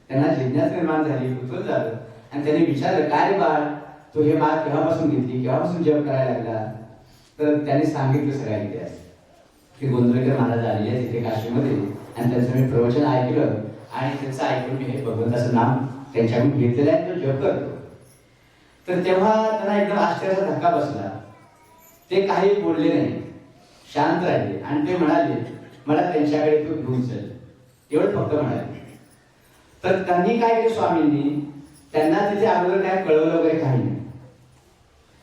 त्यांना जिज्ञासा निर्माण झाली, कुतूहल झालं आणि त्यांनी विचारलं, काय रे बाळ, तू हे माळ केव्हापासून घेतली, केव्हापासून जप करायला लागला. तर त्यांनी सांगितलं सगळा इतिहास की गोंधळकर महाराज आलेले आहेत तिथे काशीमध्ये आणि त्यांचं मी प्रवचन ऐकलं आणि त्यांचं ऐकून मी हे भगवंताचं नाम त्यांच्याकडून घेतलेलं आहे, तो जप करतो. तर तेव्हा त्यांना एकदम आश्चर्याचा धक्का बसला. ते काही बोलले नाही, शांत राहिले आणि ते म्हणाले, मला त्यांच्याकडे तू घेऊन चल, एवढं फक्त म्हणाले. तर त्यांनी काय केलं स्वामींनी, त्यांना तिथे अगोदर काय कळवलं वगैरे काही नाही.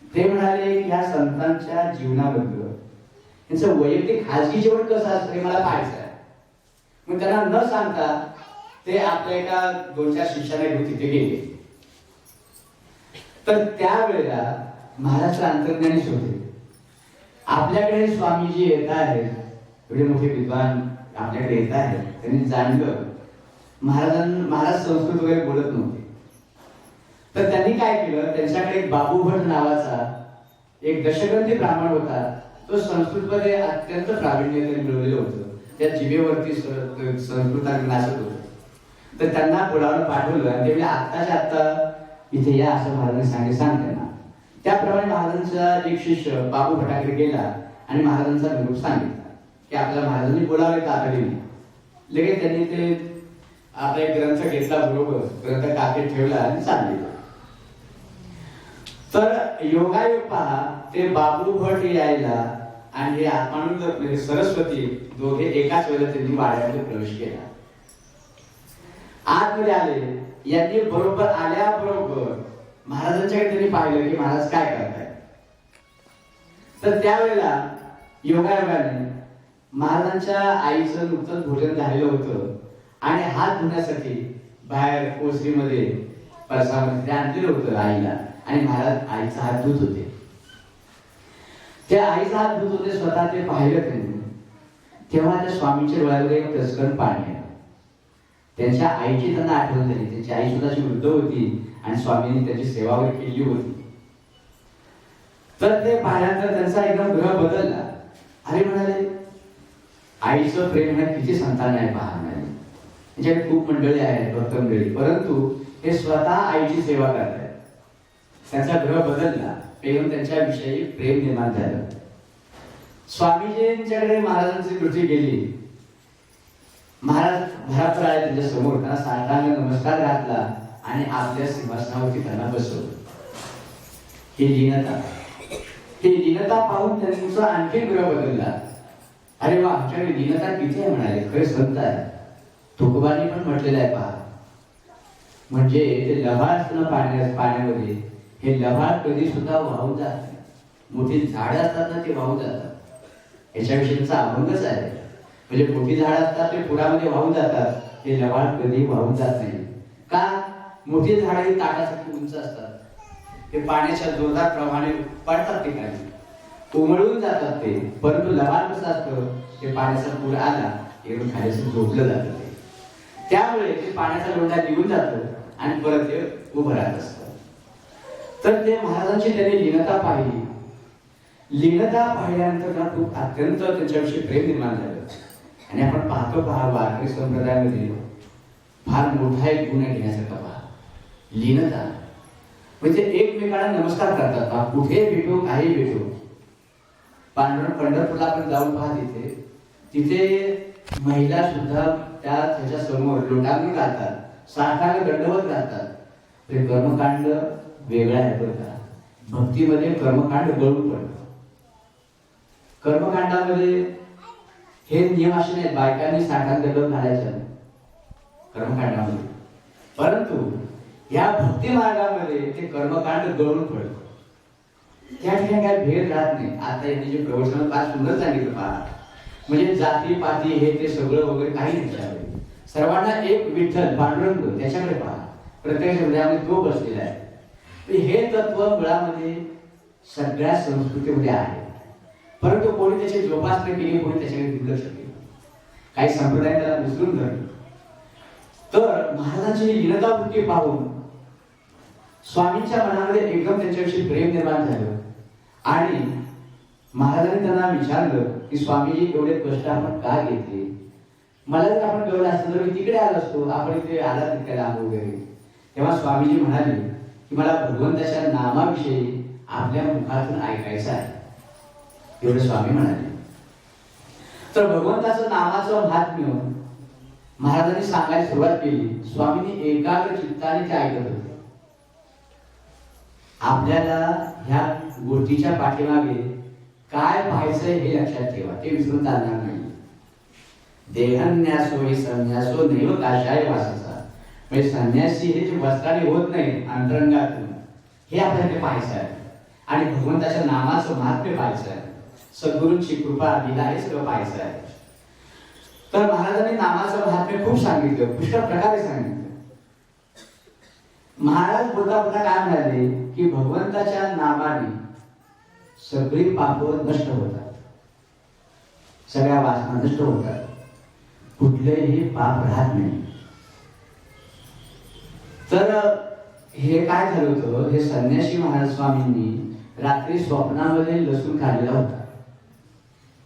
ते म्हणाले की या संतांच्या जीवनाबद्दल त्यांचं वैयक्तिक खाजगी जीवन कसं असतं हे मला पाहायचं आहे. मग त्यांना न सांगता ते आपल्या एका 2-4 शिष्यांना घेऊन तिथे गेले. तर त्यावेळेला महाराष्ट्र अंतर्ज्ञानीच होते. आपल्याकडे स्वामीजी येत आहेत, एवढे मोठे विद्वान आपल्याकडे येत आहेत, त्यांनी जाणलं महाराज संस्कृत वगैरे बोलत नव्हते. तर त्यांनी काय केलं, त्यांच्याकडे एक बाबूभट नावाचा एक दशग्रंथी ब्राह्मण होता. तो संस्कृतमध्ये अत्यंत प्रावीण्य त्यांनी मिळवलेलं होतं. त्या जिभेवरती संस्कृत नाचत होतं. तर त्यांना बोलावून पाठवलं आणि त्यावेळी आत्ताच्या आत्ता इथे या असं महाराजांनी सांग त्यांना. त्याप्रमाणे महाराजांचा एक शिष्य बाबू भटाकडे गेला आणि महाराजांचा निरोप सांगितला की आपल्याला महाराजांनी बोलावले तातडीने. लगेच त्यांनी ते आपला एक ग्रंथ घेतला, बरोबर ग्रंथ काकेत ठेवला आणि चालले. तर योगायोग पहा, ते बाबू भट यायला आणि हे आत्मानंद म्हणजे सरस्वती दोघे एकाच वेळेला त्यांनी वाड्यामध्ये प्रवेश केला. आतमध्ये आले. यांनी बरोबर आल्याबरोबर महाराजांच्याकडे त्यांनी पाहिलं की महाराज काय करताय. तर त्यावेळेला योगायोगाने महाराजांच्या आईचं नुकतंच भोजन झालेलं होतं आणि हात धुण्यासाठी बाहेर कोसरीमध्ये परसामध्ये आणलेलं होतं आईला आणि महाराज आईचा हात धुत होते. त्या आईचा हात धुत होते, स्वतः ते पाहिलं त्यांनी. तेव्हा त्या स्वामींच्या डोळ्यामध्ये एक टचकन पाणी आलं. त्यांच्या आईची त्यांना आठवण झाली. त्यांची आई सुद्धा अशी वृद्ध होती आणि स्वामींनी त्यांची सेवा वगैरे केली होती. तर ते पाहिल्यानंतर त्यांचा एकदम ग्रह बदलला. अरे म्हणाले, आईचं प्रेम हे किती संतान आहे पहा म्हणाले. त्यांच्याकडे खूप मंडळी आहेत, भक्त मंडळी, परंतु हे स्वतः आईची सेवा करतात. त्यांचा ग्रह बदलला, प्रेम त्यांच्याविषयी प्रेम निर्माण झालं. स्वामीजींच्याकडे महाराजांची दृष्टी गेली. महाराज भराभर आले त्यांच्या समोर, त्यांना साष्टांग नमस्कार घातला आणि आपल्या सिंहासनावरती त्यांना बसवलं. ही लीनता पाहून त्यांचा आणखी ग्रह बदलला. अरे वा, आमच्याकडे लीनता किती आहे म्हणाले, खरे संत आहे. तुकोबांनी पण म्हटलेलं आहे पहा, म्हणजे ते लभाळ असतं पाण्यामध्ये, हे लभाळ कधी सुद्धा वाहून जात नाही. मोठी झाडं असतात ना, ते वाहून जातात. याच्याविषयी त्यांचा अभंगच आहे. म्हणजे मोठी झाडं असतात ते पुरामध्ये वाहून जातात, ते लभाळ कधी वाहून जात नाही. का? मोठी झाडं ही ताटासाठी उंच असतात. ते पाण्याच्या जोरदार प्रवाहाने पडतात ते खाली, उमळून जातात ते. परंतु लभाळ कसं असतं, ते पाण्याचा पूर आला येऊन खाली झोपलं जातं ते. त्यामुळे ते पाण्याचा लोंढा निघून जातो आणि परत ते उभं राहत असतं. तर ते महाराजांची त्यांनी लीनता पाहिली. लीनता पाहिल्यानंतर खूप अत्यंत त्यांच्याविषयी प्रेम निर्माण झालं. आणि आपण पाहतो पहा, वारकरी संप्रदायामध्ये फार मोठा एक गुण घेण्यासारखा पहा, लीनता. म्हणजे एकमेकांना नमस्कार करतात. कुठे भेटो, काही भेटो. पंढरपूरला आपण जाऊन पहा, तिथे महिला सुद्धा त्याच्या समोर लोटांगण घालतात, साष्टांग दंडवत घालतात. ते कर्मकांड वेगळा आहे बरं का. भक्तीमध्ये कर्मकांड गळून पडतं. कर्मकांडामध्ये हे नियम असे नाहीत बायकांनी साष्टांग दंडवत घालायचं कर्मकांडामध्ये, परंतु या भक्ती मार्गामध्ये ते कर्मकांड गळून पडतं. त्या ठिकाणी काही भेद राहत नाही. आता यांनी जे प्रवचन फार सुंदर सांगितलं पहा, म्हणजे जाती पाती हे ते सगळं वगैरे काही नाही. सर्वांना एक विठ्ठल पांडुरंग त्याच्याकडे पहा, प्रत्येक हृदयामध्ये तो बसलेला आहे. हे तत्व मुळामध्ये सगळ्या संस्कृतीमध्ये आहे, परंतु कोणी त्याची जोपासना केली, कोणी त्याच्याकडे दुर्लक्ष केलं, काही संप्रदाय त्याला विसरून धरले. तर महाराजांची लीनता वृत्ती पाहून स्वामींच्या मनामध्ये एकदम त्यांच्याविषयी प्रेम निर्माण झालं. आणि महाराजांनी त्यांना विचारलं की स्वामीजी एवढे कष्ट आपण का घेतले? मला जर आपण कळलं असतं तर मी तिकडे आलो असतो, आपण इथे आला तिकडे लांब वगैरे. तेव्हा स्वामीजी म्हणाले की मला भगवंताच्या नामाविषयी आपल्या मुखातून ऐकायचं आहे, एवढं स्वामी म्हणाले. तर भगवंताचं नामाचं महात्म्य महाराजांनी सांगायला सुरुवात केली. स्वामींनी एकाग्र चित्ताने ते ऐकत होते. आपल्याला ह्या गोष्टीच्या पाठीमागे काय पाहायचंय हे लक्षात ठेवा, ते विसरून चालणार नाही. देहन्यासो हे संन्यासो नैव काशाय वासाचा, म्हणजे संन्यासी हे जे वस्त्राने होत नाही अंतरंगातून, हे आपल्याला पाहायचं आहे. आणि भगवंताच्या नामाचं महात्म्य पाहायचं आहे, सद्गुरूंची कृपा दिला हे सगळं पाहायचं आहे. तर महाराजांनी नामाचं महात्म्य खूप सांगितलं, पुष्कळ प्रकारे सांगितलं. महाराज बोलता बोलता काय म्हणाले की भगवंताच्या नामाने सगळी पाप नष्ट होतात, सगळ्या वासना नष्ट होतात, कुठलेही पाप राहत नाही. तर हे काय झालं होतं, हे संन्यासी महाराज स्वामींनी रात्री स्वप्नामध्ये लसूण खाल्लेला होता.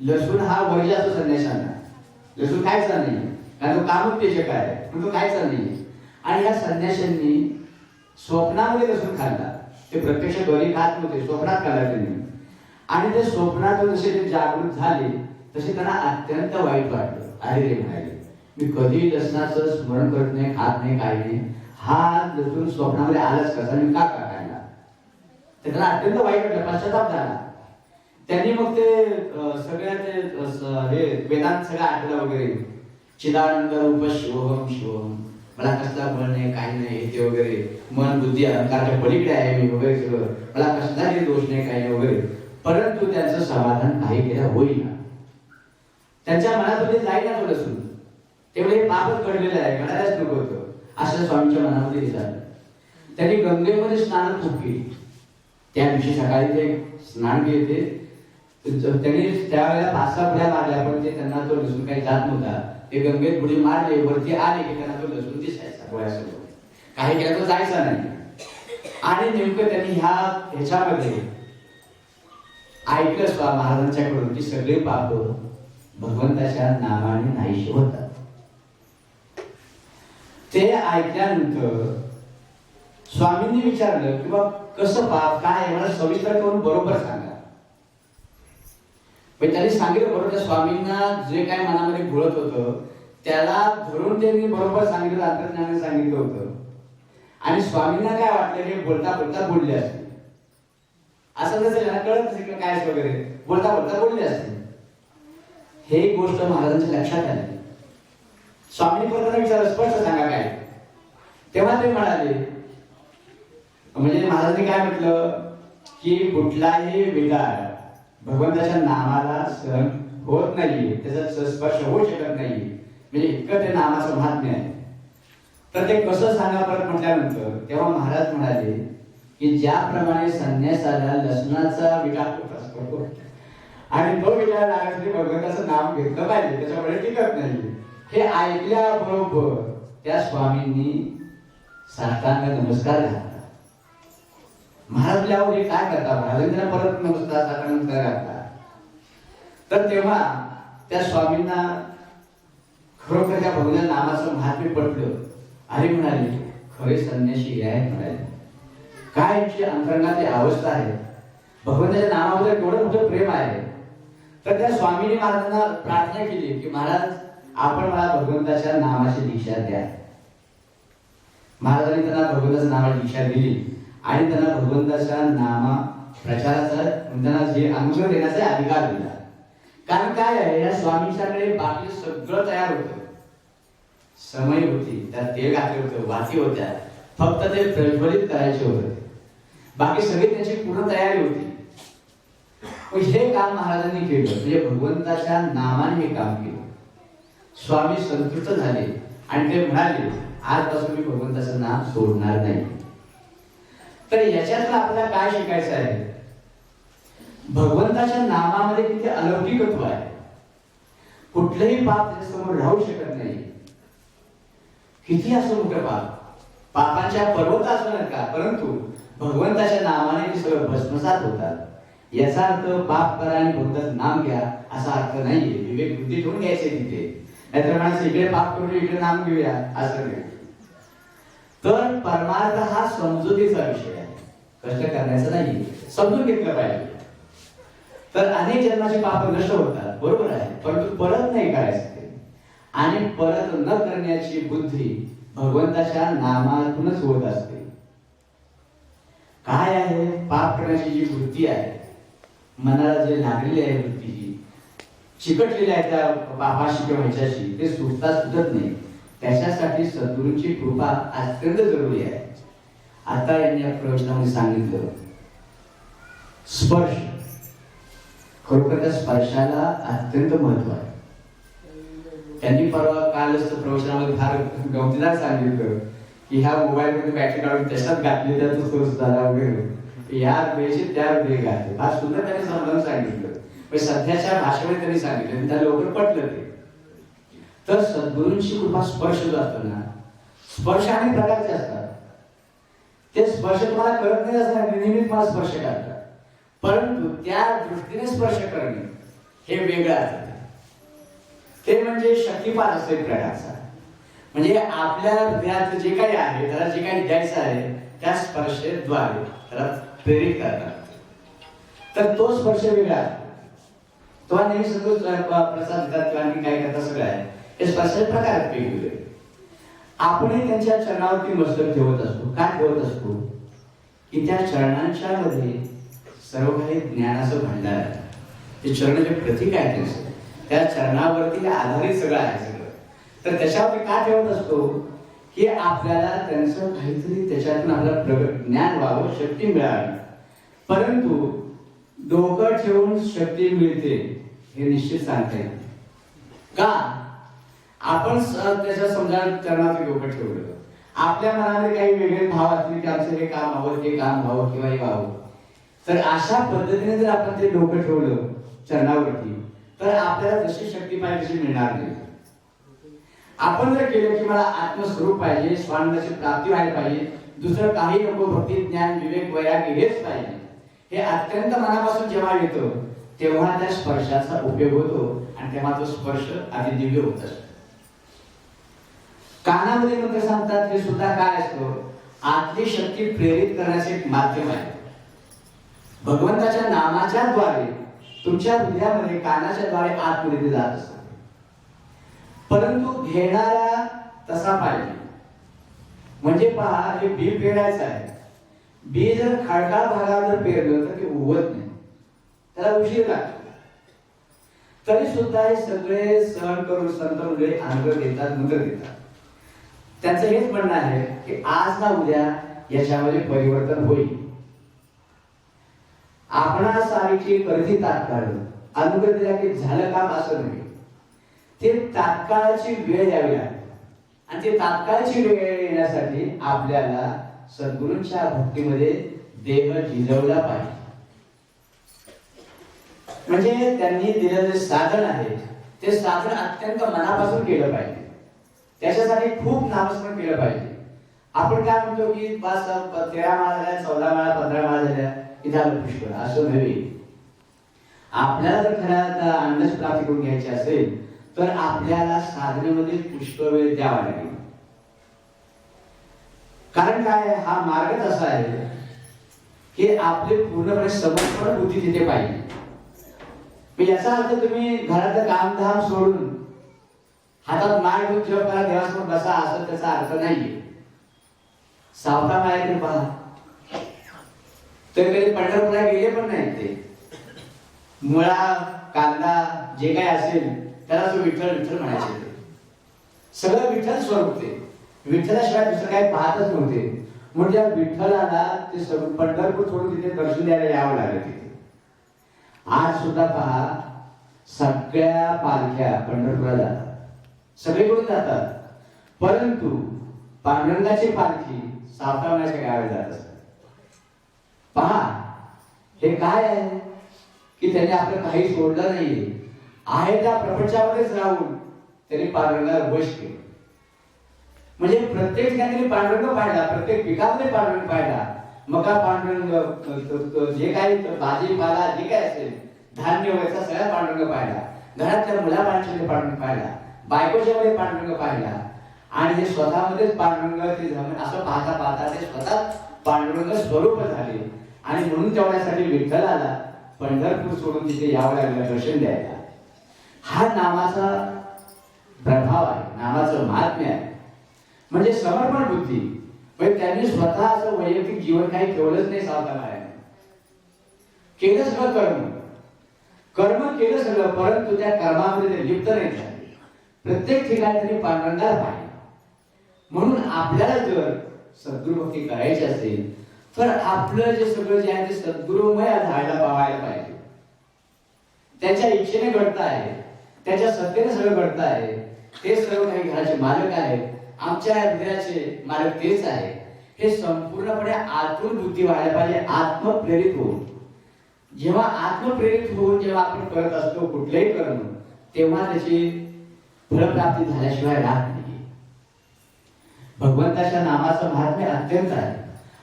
लसूण हा वर्ज्य असतो संन्याशांना, लसूण खायचा नाही, कारण तो कामोत्तेजक आहे, पण तो खायचा नाही. आणि या संन्याशांनी स्वप्नामध्ये लसूण खाल्ला. ते प्रत्यक्ष घरी खात नव्हते, स्वप्नात खाल्ला त्यांनी. आणि ते स्वप्नात जसे ते जागृत झाले तसे त्यांना अत्यंत वाईट वाटलं. अरे रे म्हणाले, मी कधी लसणाचं स्मरण करत नाही, खात नाही, काही नाही, हा लसूण स्वप्नामध्ये आलाच कसा, मी का खायला. ते त्यांना अत्यंत वाईट वाटलं, पश्चाताप झाला. त्यांनी मग ते सगळ्या ते हे वेदांत सगळं आठवलं वगैरे, चिदानंद रूप शिवोहम शिवोहम, मला कसला बळ नाही, काही नाही ते वगैरे, मन बुद्धी अहंकारच्या पलीकडे आहे मी वगैरे सगळं, मला कसलाही दोष नाही, काही नाही वगैरे. परंतु त्यांचं समाधान काही केलं होईना. त्यांच्या मनामध्ये जाईना तो लसूण. तेवढे पापच घडलेलं आहे, घडायलाच नको होतं असं स्वामींच्या मनामध्ये विचारलं. त्यांनी गंगेमध्ये स्नान खूप केली. त्या दिवशी सकाळी ते स्नान केले. त्यांनी त्यावेळेला 5-6 पुढ्या मारल्या, पण ते त्यांना तो लसूण काही जात नव्हता. ते गंगेत बुडी मारले, वरती आले की त्यांना तो लसूण दिसायचा डोळ्यासमोर, काही केला तो जायचा नाही. आणि नेमकं त्यांनी ह्याच्यामध्ये ऐकलं स्वा महाराजांच्याकडून की सगळे पाप भगवंताच्या नावाने नाहीशी होतात. ते ऐकल्यानंतर स्वामींनी विचारलं की बा कसं पाप काय आहे, मला सविस्तर करून बरोबर सांगा. पण त्यांनी सांगितलं बरोबर. त्या स्वामींना जे काय मनामध्ये घोळत होतं त्याला धरून त्यांनी बरोबर सांगितलं, अंतर्ज्ञानाने सांगितलं होतं. आणि स्वामींना काय वाटलं की बोलता बोलता बोलले असते, असं नसेल, कळत नसेल काय वगैरे, बोलता बोलता बोलले असते. हे गोष्ट महाराजांच्या लक्षात आली. स्वामींनी परत विचारलं, स्पष्ट सांगा काय. तेव्हा ते म्हणाले, म्हणजे महाराजांनी काय म्हटलं की कुठलाही विकार भगवंताच्या नामाला सहन होत नाहीये, त्याचा स्पर्श होऊ शकत नाहीये, म्हणजे इतकं ते नामाचं महात्म्य आहे. तर ते कसं सांगा परत म्हटल्यानंतर तेव्हा महाराज म्हणाले की ज्याप्रमाणे संन्यासाला लसणाचा विकार होत असतो आणि तो विचार लागण्यासाठी भगवंताचं नाम घेतलं पाहिजे, त्याच्यामुळे टिकत नाही. हे ऐकल्याबरोबर त्या स्वामींनी साष्टांग नमस्कार घातला. महाराज बोलले, हे काय करता. महाराजांना परत नमस्कार साष्टांग नमस्कार घातला. तर तेव्हा त्या स्वामींना खरोखर त्या भगवंताच्या नामाचं महात्म्य पटलं. अरे म्हणाले, खरे संन्यासी हे आहेत म्हणाले, काय अंतरंगाची अवस्था आहे, भगवंताच्या नामाबद्दल केवढं मोठं प्रेम आहे. तर त्या स्वामींनी महाराजांना प्रार्थना केली की महाराज आपण मला भगवंताच्या नामाची दीक्षा द्या. महाराजांनी त्यांना भगवंताच्या नामाची दीक्षा दिली आणि त्यांना भगवंताच्या नामा प्रचाराचा त्यांना जे अनुग्रह देण्याचा अधिकार दिला. कारण काय आहे, या स्वामींच्याकडे बाकी सगळं तयार होतं. समय होती, त्यात तेल घातले होते, वाती होत्या, फक्त ते प्रज्वलित करायचे होते. बाकी सगळी त्याची पूर्ण तयारी होती. हे काम महाराजांनी केलं, म्हणजे भगवंताच्या नामाने हे काम केलं. स्वामी संतुष्ट झाले आणि ते म्हणाले, आजपासून मी भगवंताचं नाम सोडणार नाही. तर याच्यातून आपल्याला काय शिकायचं आहे, भगवंताच्या नामामध्ये किती अलौकिकत्व आहे. कुठलंही पाप त्याच्यासमोर राहू शकत नाही. किती असं मोठं पापांच्या पर्वत असू नका, परंतु भगवंताच्या नामाने ते सगळं भस्मसात होतात. याचा अर्थ पाप करा आणि भगवंताचं नाम घ्या असा अर्थ नाहीये. विवेक बुद्धी ठेवून घ्यायचे तिथे, नाहीतर माणसं इकडे पाप करून इकडे नाम घेऊया असं नाही. तर परमार्थ हा समजुतीचा विषय आहे, कष्ट करण्याचा नाही, समजून घेतलं पाहिजे. तर अनेक जन्माचे पाप नष्ट होतात, बरोबर आहे, परंतु परत नाही करायचं. आणि परत न करण्याची बुद्धी भगवंताच्या नामातूनच होत असते. काय आहे, पाप करण्याची जी वृत्ती आहे, मनाला जे लागलेली आहे वृत्ती जी चिकटलेली आहे त्या पापाशी किंवा ह्याच्याशी, ते सुटता सुटत नाही. त्याच्यासाठी सद्गुरूंची कृपा अत्यंत जरुरी आहे. आता यांनी या प्रवचनामध्ये सांगितलं स्पर्श. खरोखर त्या स्पर्शाला अत्यंत महत्व आहे. त्यांनी परवा कालच प्रवचनामध्ये फार गमतीदार सांगितलं की ह्या मोबाईल मध्ये बॅटरी काढून त्याच्यात घातली, त्याचा सोर्स झाला वगैरे, या वेळेशी त्या वेळी घातले. फार सुंदर त्यांनी समजावून सांगितलं. सध्याच्या भाषेमध्ये त्यांनी सांगितलं, त्या लवकर पटलं ते. तर सद्गुरूंची कृपा स्पर्श जो असतो ना, स्पर्श अनेक प्रकारचे असतात. ते स्पर्श तुम्हाला कळत नाही असं नेहमी तुम्हाला स्पर्श करतात, परंतु त्या दृष्टीने स्पर्श करणे हे वेगळं असतं. ते म्हणजे शक्तिपात असतो एक प्रकारचा. म्हणजे आपल्या हृदयात जे काही आहे, त्याला जे काही द्यायचं आहे त्या स्पर्शेद्वारे त्याला प्रेरित करतात. तर तो स्पर्श वेगळा असतो. तो नेहमी सगळं प्रसाद देतात किंवा आणखी काय करतात सगळं आहे. हे स्पर्शाचे प्रकार आहेत वेगवेगळे. आपणही त्यांच्या चरणावरती मस्तक ठेवत असतो. काय ठेवत असतो की त्या चरणांच्या मध्ये सर्व काही ज्ञानाचं भांडार आहे. ते चरण जे प्रतीक आहे त्यांचं, त्या चरणावरती आधारित सगळं आहे सगळं. तर त्याच्यावरती का ठेवत असतो की आपल्याला त्यांचं काहीतरी त्याच्यातून आपल्याला प्रगत ज्ञान व्हावं, शक्ती मिळावी. परंतु डोकं ठेवून शक्ती मिळते हे निश्चित सांगता येईल का? आपण त्याच्या समजा चरणात डोकं ठेवलं, आपल्या मनामध्ये काही वेगळे भाव असतील की आमचं हे काम व्हावं, ते काम व्हावं किंवा हे व्हावं, तर अशा पद्धतीने जर आपण ते डोकं ठेवलं चरणावरती तर आपल्याला जशी शक्ती पाहिजे तशी मिळणार नाही. आपण जर केलं की मला आत्मस्वरूप पाहिजे, स्वानंदाची प्राप्ती व्हायला पाहिजे, दुसरं काही नको, भक्ती ज्ञान विवेक वैराग्य हेच पाहिजे, हे अत्यंत मनापासून जेव्हा येतो तेव्हा त्या स्पर्शाचा उपयोग होतो आणि तेव्हा तो स्पर्श अतिदिव्य होत असतो. कानामध्ये मंत्र सांगतात हे सुद्धा काय असतो, आतली शक्ती प्रेरित करण्याचे एक माध्यम आहे. भगवंताच्या नामाच्या द्वारे तुमच्या हृदयामध्ये कानाच्या द्वारे आतमध्ये जात असतात. परंतु घेणारा तसा पाहिजे. म्हणजे पहा, हे बी पेरायचं आहे. बी जर खडकाळ भागात जर पेरलं तर ते उगवत नाही, त्याला उशीर लागतो. तरी सुद्धा हे सगळे सहन करून संत मंडळी अनुग्रह देतात, मंत्र देतात. त्यांचं हेच म्हणणं आहे की आज ना उद्या याच्यामध्ये परिवर्तन होईल. आपणा सारीची करती तात्काळ अनुग्रह दिला की झालं काम असं नाही. ते तात्काळाची वेळ यावी लागते आणि ते तात्काळची वेळ येण्यासाठी आपल्याला सद्गुरूंच्या भक्तीमध्ये देह झिजवला पाहिजे. म्हणजे त्यांनी दिलेले साधन आहे ते साधन अत्यंत मनापासून केलं पाहिजे. त्याच्यासाठी खूप नामस्मरण केलं पाहिजे. आपण काय म्हणतो की बस 13 माळा झाल्या, 14 माळा, 15 माळा झाल्या की झालं पुष्कळ, असं नव्हे. आपल्याला जर खऱ्या अंडच प्राप्ती करून घ्यायची असेल तर आपल्याला साधनेमध्ये पुष्कळ वेळ द्यावा लागेल. कारण काय, हा मार्गच असा आहे की आपले पूर्णपणे समर्पण बुद्धी तिथे पाहिजे. याचा अर्थ तुम्ही घरातलं कामधाम सोडून हातात माळ घेऊन जप करा, देवासमोर बसा, असं त्याचा अर्थ नाहीये. सावता मायाकडे पहा, तर कधी पंढरपूरला गेले पण नाही. ते मुळा कांदा जे काही असेल त्याला तो विठ्ठल विठ्ठल म्हणायचे. सगळं विठ्ठल स्वरूप ते, विठ्ठलाशिवाय दुसरं काही पाहतच नव्हते. म्हणजे विठ्ठलाला ते सगळं पंढरपूर सोडून तिथे दर्शन द्यायला यावं लागलं तिथे. आज सुद्धा पहा, सगळ्या पालख्या पंढरपूरला जातात, सगळीकडून जातात, परंतु पांडुरंगाची पालखी सावतामाच्या गावी जात असतात. पहा, हे काय आहे की त्यांनी आपलं काही सोडलं नाहीये. आहे त्या प्रपंचामध्येच राहून त्यांनी पांडुरंगाला वश केलं. म्हणजे प्रत्येक ठिकाणी पांडुरंग पाहिला, प्रत्येक पिकामध्ये पांडुरंग पाहिला. मका पांडुरंग, जे काही भाजीपाला जे काय असेल, धान्य वगैरे सगळ्या पांडुरंग पाहिला. घरातल्या मुलाबाळांच्या पांडुरंग पाहिला, बायकोच्या मध्ये पांडुरंग पाहिला. आणि हे स्वतःमध्येच पांडुरंग ते असं पाहता पाहता ते स्वतः पांडुरंग स्वरूप झाले. आणि म्हणून तेवढ्यासाठी विठ्ठलाला पंढरपूर सोडून तिथे यावं लागलं दर्शन द्यायला. हा नामाचा प्रभाव आहे, नामाचं महात्म्य आहे. म्हणजे समर्पण बुद्धी. पण त्यांनी स्वतः असं वैयक्तिक जीवन काही ठेवलंच नाही. सावतामायाने केलं सगळं कर्म केलं सगळं, परंतु त्या कर्मामध्ये ते लिप्त नाही झाले. प्रत्येक ठिकाणी त्यांनी पांडुरंगाला पाहिजे. म्हणून आपल्याला जर सद्गुरु भक्ती करायची असेल तर आपलं जे सगळं जे आहे ते सद्गुरुमय झायला पाहायला पाहिजे. त्याच्या इच्छेने घडत आहे, त्याच्या सत्तेने सगळं घडत आहे. ते सर्व काही घराचे मालक आहेत, आमच्या हृदयाचे मालक तेच आहे. हे संपूर्णपणे आतून बुद्धी व्हायला पाहिजे, आत्मप्रेरित होऊन. जेव्हा आत्मप्रेरित होऊन जेव्हा आपण करत असतो कुठलेही कर्म, तेव्हा त्याची फलप्राप्ती झाल्याशिवाय राहत नाही. भगवंताच्या नामाचं महात्म्य अत्यंत आहे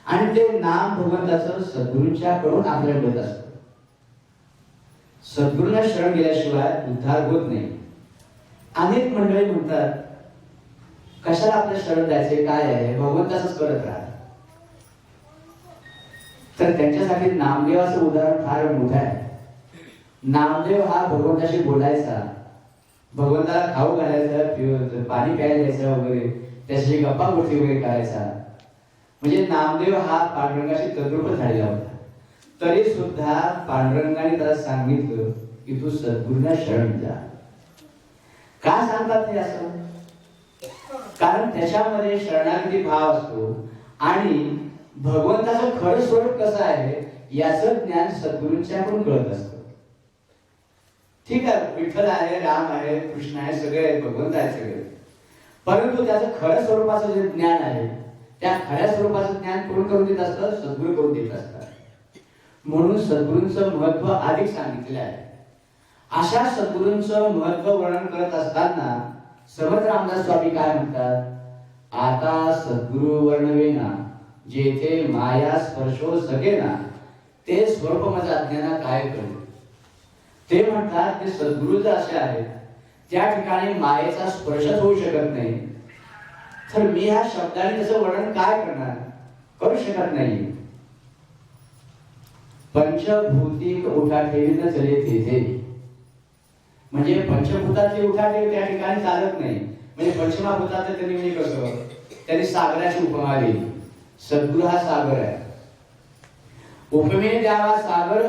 आणि ते नाम भगवंताचं सद्गुरूंच्या कडून आपल्याला मिळत असतं. सद्गुरूंना शरण गेल्याशिवाय उद्धार होत नाही. अनेक मंडळी म्हणतात कशाला आपलं शरण द्यायचे काय आहे भगवंताचंच करत राहा. तर त्यांच्यासाठी नामदेवाचं उदाहरण फार मोठं आहे. नामदेव हा भगवंताशी बोलायचा, भगवंताला खाऊ घालायचं, पाणी प्यायला द्यायचं वगैरे, त्याच्याशी गप्पा गोष्टी वगैरे करायचा. म्हणजे नामदेव हा पांडुरंगाशी तद्रूप झालेला होता. तरी सुद्धा पांडुरंगाने त्याला सांगितलं की तू सद्गुरूंना शरण जा. का सांगतात ते असं? कारण त्याच्यामध्ये शरणागती भाव असतो आणि भगवंताचं खरं स्वरूप कसं आहे याचं ज्ञान सद्गुरूंच्याकडून कळत असतं. ठीक आहे, विठ्ठल आहे, राम आहे, कृष्ण आहे, सगळे आहेत, भगवंत आहे सगळे, परंतु त्याचं खरं स्वरूपाचं जे ज्ञान आहे त्या खऱ्या स्वरूपाचं ज्ञान कोण करून देत असतं? सद्गुरू करून देत असतात. म्हणून सद्गुरूंचं महत्व अधिक सांगितलेलं आहे. अशा सद्गुरूंचं महत्व वर्णन करत असताना समर्थ रामदास स्वामी काय म्हणतात? आता सद्गुरु वर्णवेना जेथे माया स्पर्शो सगेना ते स्वरूप माझ्या अज्ञाना काय करू. ते म्हणतात की सद्गुरु जे असे आहेत त्या ठिकाणी मायेचा स्पर्शच होऊ शकत नाही, तर मी ह्या शब्दाने त्याचं वर्णन काय करणार, करू शकत नाही. पंचभूतिक उठाठेवीनं चले तेथे, म्हणजे पंचभूताची उठाठेव त्या ठिकाणी चालत नाही. म्हणजे पंचमहाभूताचं त्यांनी म्हणजे कसं त्यांनी सागराची उपमा दिली. सद्गुरु हा सागर आहे. उपमेय द्यावा सागर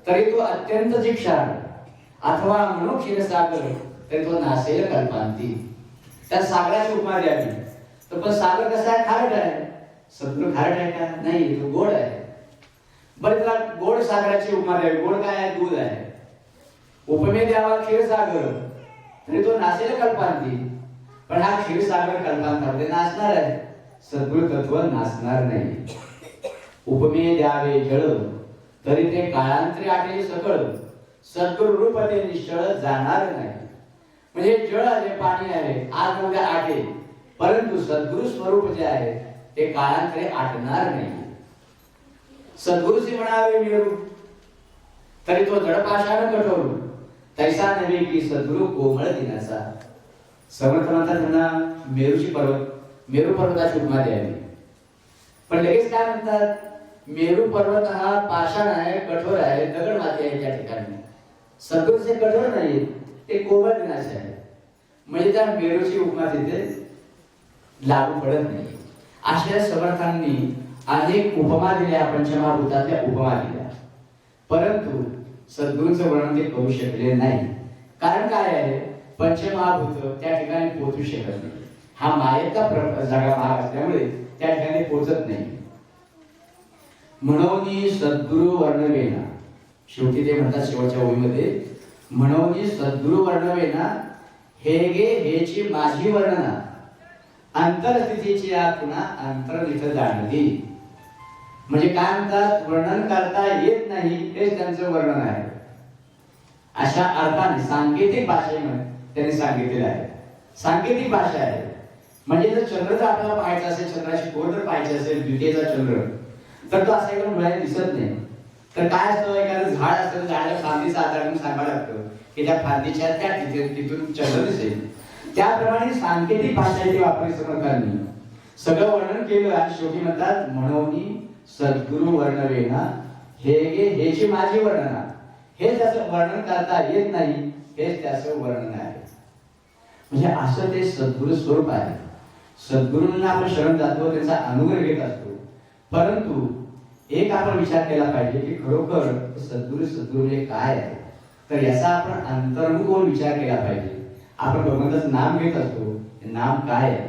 तरी तो अत्यंत जिक्षार, अथवा म्हणून क्षीरसागर तरी तो नासेल कल्पांती. त्या सागराची उपमा द्यावी. तर पण सागर कसा आहे? खारट आहे. सद्गुरु खारट आहे का? नाही, तो गोड आहे. बरं, त्याला गोड सागराची उपमा द्यावी. गोड काय आहे? दूध आहे. उपमेय द्यावा क्षीरसागर तरी तो नासेल कल्पांती. पण हा क्षीरसागर कल्पांतामध्ये नाचणार आहे, सद्गुरु तत्व नाचणार नाही. उपमेय द्यावे जळ तरी ते काळांतरी आटेल सकळ, सद्गुरु रूप ते निश्चळ जाणार नाही. म्हणजे जळ जे पाणी आहे आज उद्या आटेल, परंतु सद्गुरु स्वरूप जे आहे ते काळांतरी आटणार नाही. सद्गुरुची म्हणावे मेरू तरी तो जडपाशानं कठोर, तैसा नव्हे की सद्गुरु कोमळ दिनाचा. समर्थ म्हणतात त्यांना मेरूची पर्वत, मेरू पर्वताची उपमा द्यावी. पण लगेच काय म्हणतात? मेरू पर्वत हा पाषाण आहे, कठोर आहे, दगड माती आहे त्या ठिकाणी. सद्गुरूचे कठोर नाही, ते कोमळ दिनाचे आहे. म्हणजे त्या मेरूची उपमा तिथे लागू पडत नाही. अशा समर्थांनी अनेक उपमा दिल्या, पंचमहाभूतातल्या उपमा दिल्या, परंतु सद्गुरूंचं वर्णन ते करू शकले नाही. कारण काय आहे? पंचमहाभूत त्या ठिकाणी पोहोचू शकत नाही. हा मायेचा जागा भाग असल्यामुळे त्या ठिकाणी पोहोचत नाही. म्हणून सद्गुरु वर्णवेना, शेवटी ते म्हणतात शेवटच्या ओळीमध्ये, म्हणून सद्गुरु वर्णवेना हे गे हेची माझी वर्णना, अंतरस्थितीची पुन्हा अंतर्निहित जाणती. म्हणजे काय म्हणतात? वर्णन करता येत नाही हेच त्यांचं वर्णन आहे. अशा अर्थाने सांकेतिक भाषेमध्ये त्यांनी सांगितलेलं आहे. सांकेतिक भाषा आहे. म्हणजे जर चंद्र जर आपल्याला पाहायचा असेल, चंद्राची कोर जर पाहायची असेल, द्वितीयेचा चंद्र, तर तो असा एकदम डोळ्याने दिसत नाही. तर काय असतं? एखादं झाड असेल, झाडाला फांदीचा आधार म्हणून सांगावं लागतं की त्या फांदीच्या त्या तिथून चंद्र दिसेल. त्याप्रमाणे सांकेतिक भाषा इथे वापरली समर्थांनी. सगळं वर्णन केलं आणि शेवटी म्हणतात म्हणून सद्गुरु वर्णवेना हे गे हेची माझी वर्णना. हे त्याचं वर्णन करता येत नाही, हेच त्याचं वर्णन आहे. म्हणजे असं ते सद्गुरु स्वरूप आहे. सद्गुरूंना आपण शरण जातो, त्यांचा अनुग्रह घेत असतो, परंतु एक आपण विचार केला पाहिजे की खरोखर सद्गुरू हे काय आहे. तर याचा आपण अंतर्मुख होऊन विचार केला पाहिजे. आपण भगवंताचं नाम घेत असतो, ते नाम काय आहे?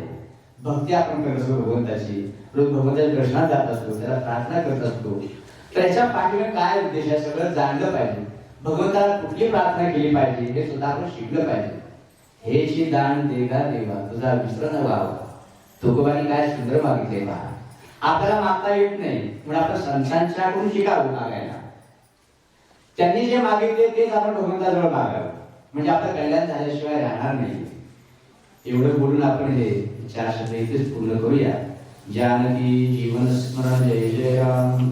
भक्ती आपण करत असतो भगवंताची, रोज भगवंताच्या दर्शनात जात असतो, त्याला प्रार्थना करत असतो, तर याच्या पाठीमागे काय उद्देश आहे सगळं जाणलं पाहिजे. भगवंताला कुठली प्रार्थना केली पाहिजे हे सुद्धा आपण शिकलं पाहिजे. हेची दान देगा देवा तुझा विसर न व्हावा. तुकोबांनी काय सुंदर मागितले पहा. आपल्याला मागता येत नाही म्हणून आपण संतांच्याकडून शिकावं मागायला. त्यांनी जे मागितले तेच आपण भगवंताजवळ मागावं, म्हणजे आपलं कल्याण झाल्याशिवाय राहणार नाही. एवढं बोलून आपण हे 4 शब्द इथेच पूर्ण करूया. जानकी जीवन स्मरण जय जय राम.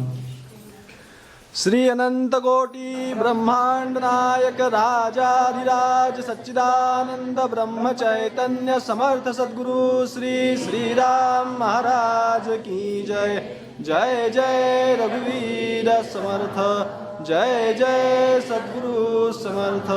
श्री अनंत कोटि ब्रह्मांड नायक राजाधिराज सच्चिदानंद ब्रह्म चैतन्य समर्थ सद्गुरु श्री श्री राम महाराज की जय। जय जय रघुवीर समर्थ, जय जय सद्गुरु समर्थ।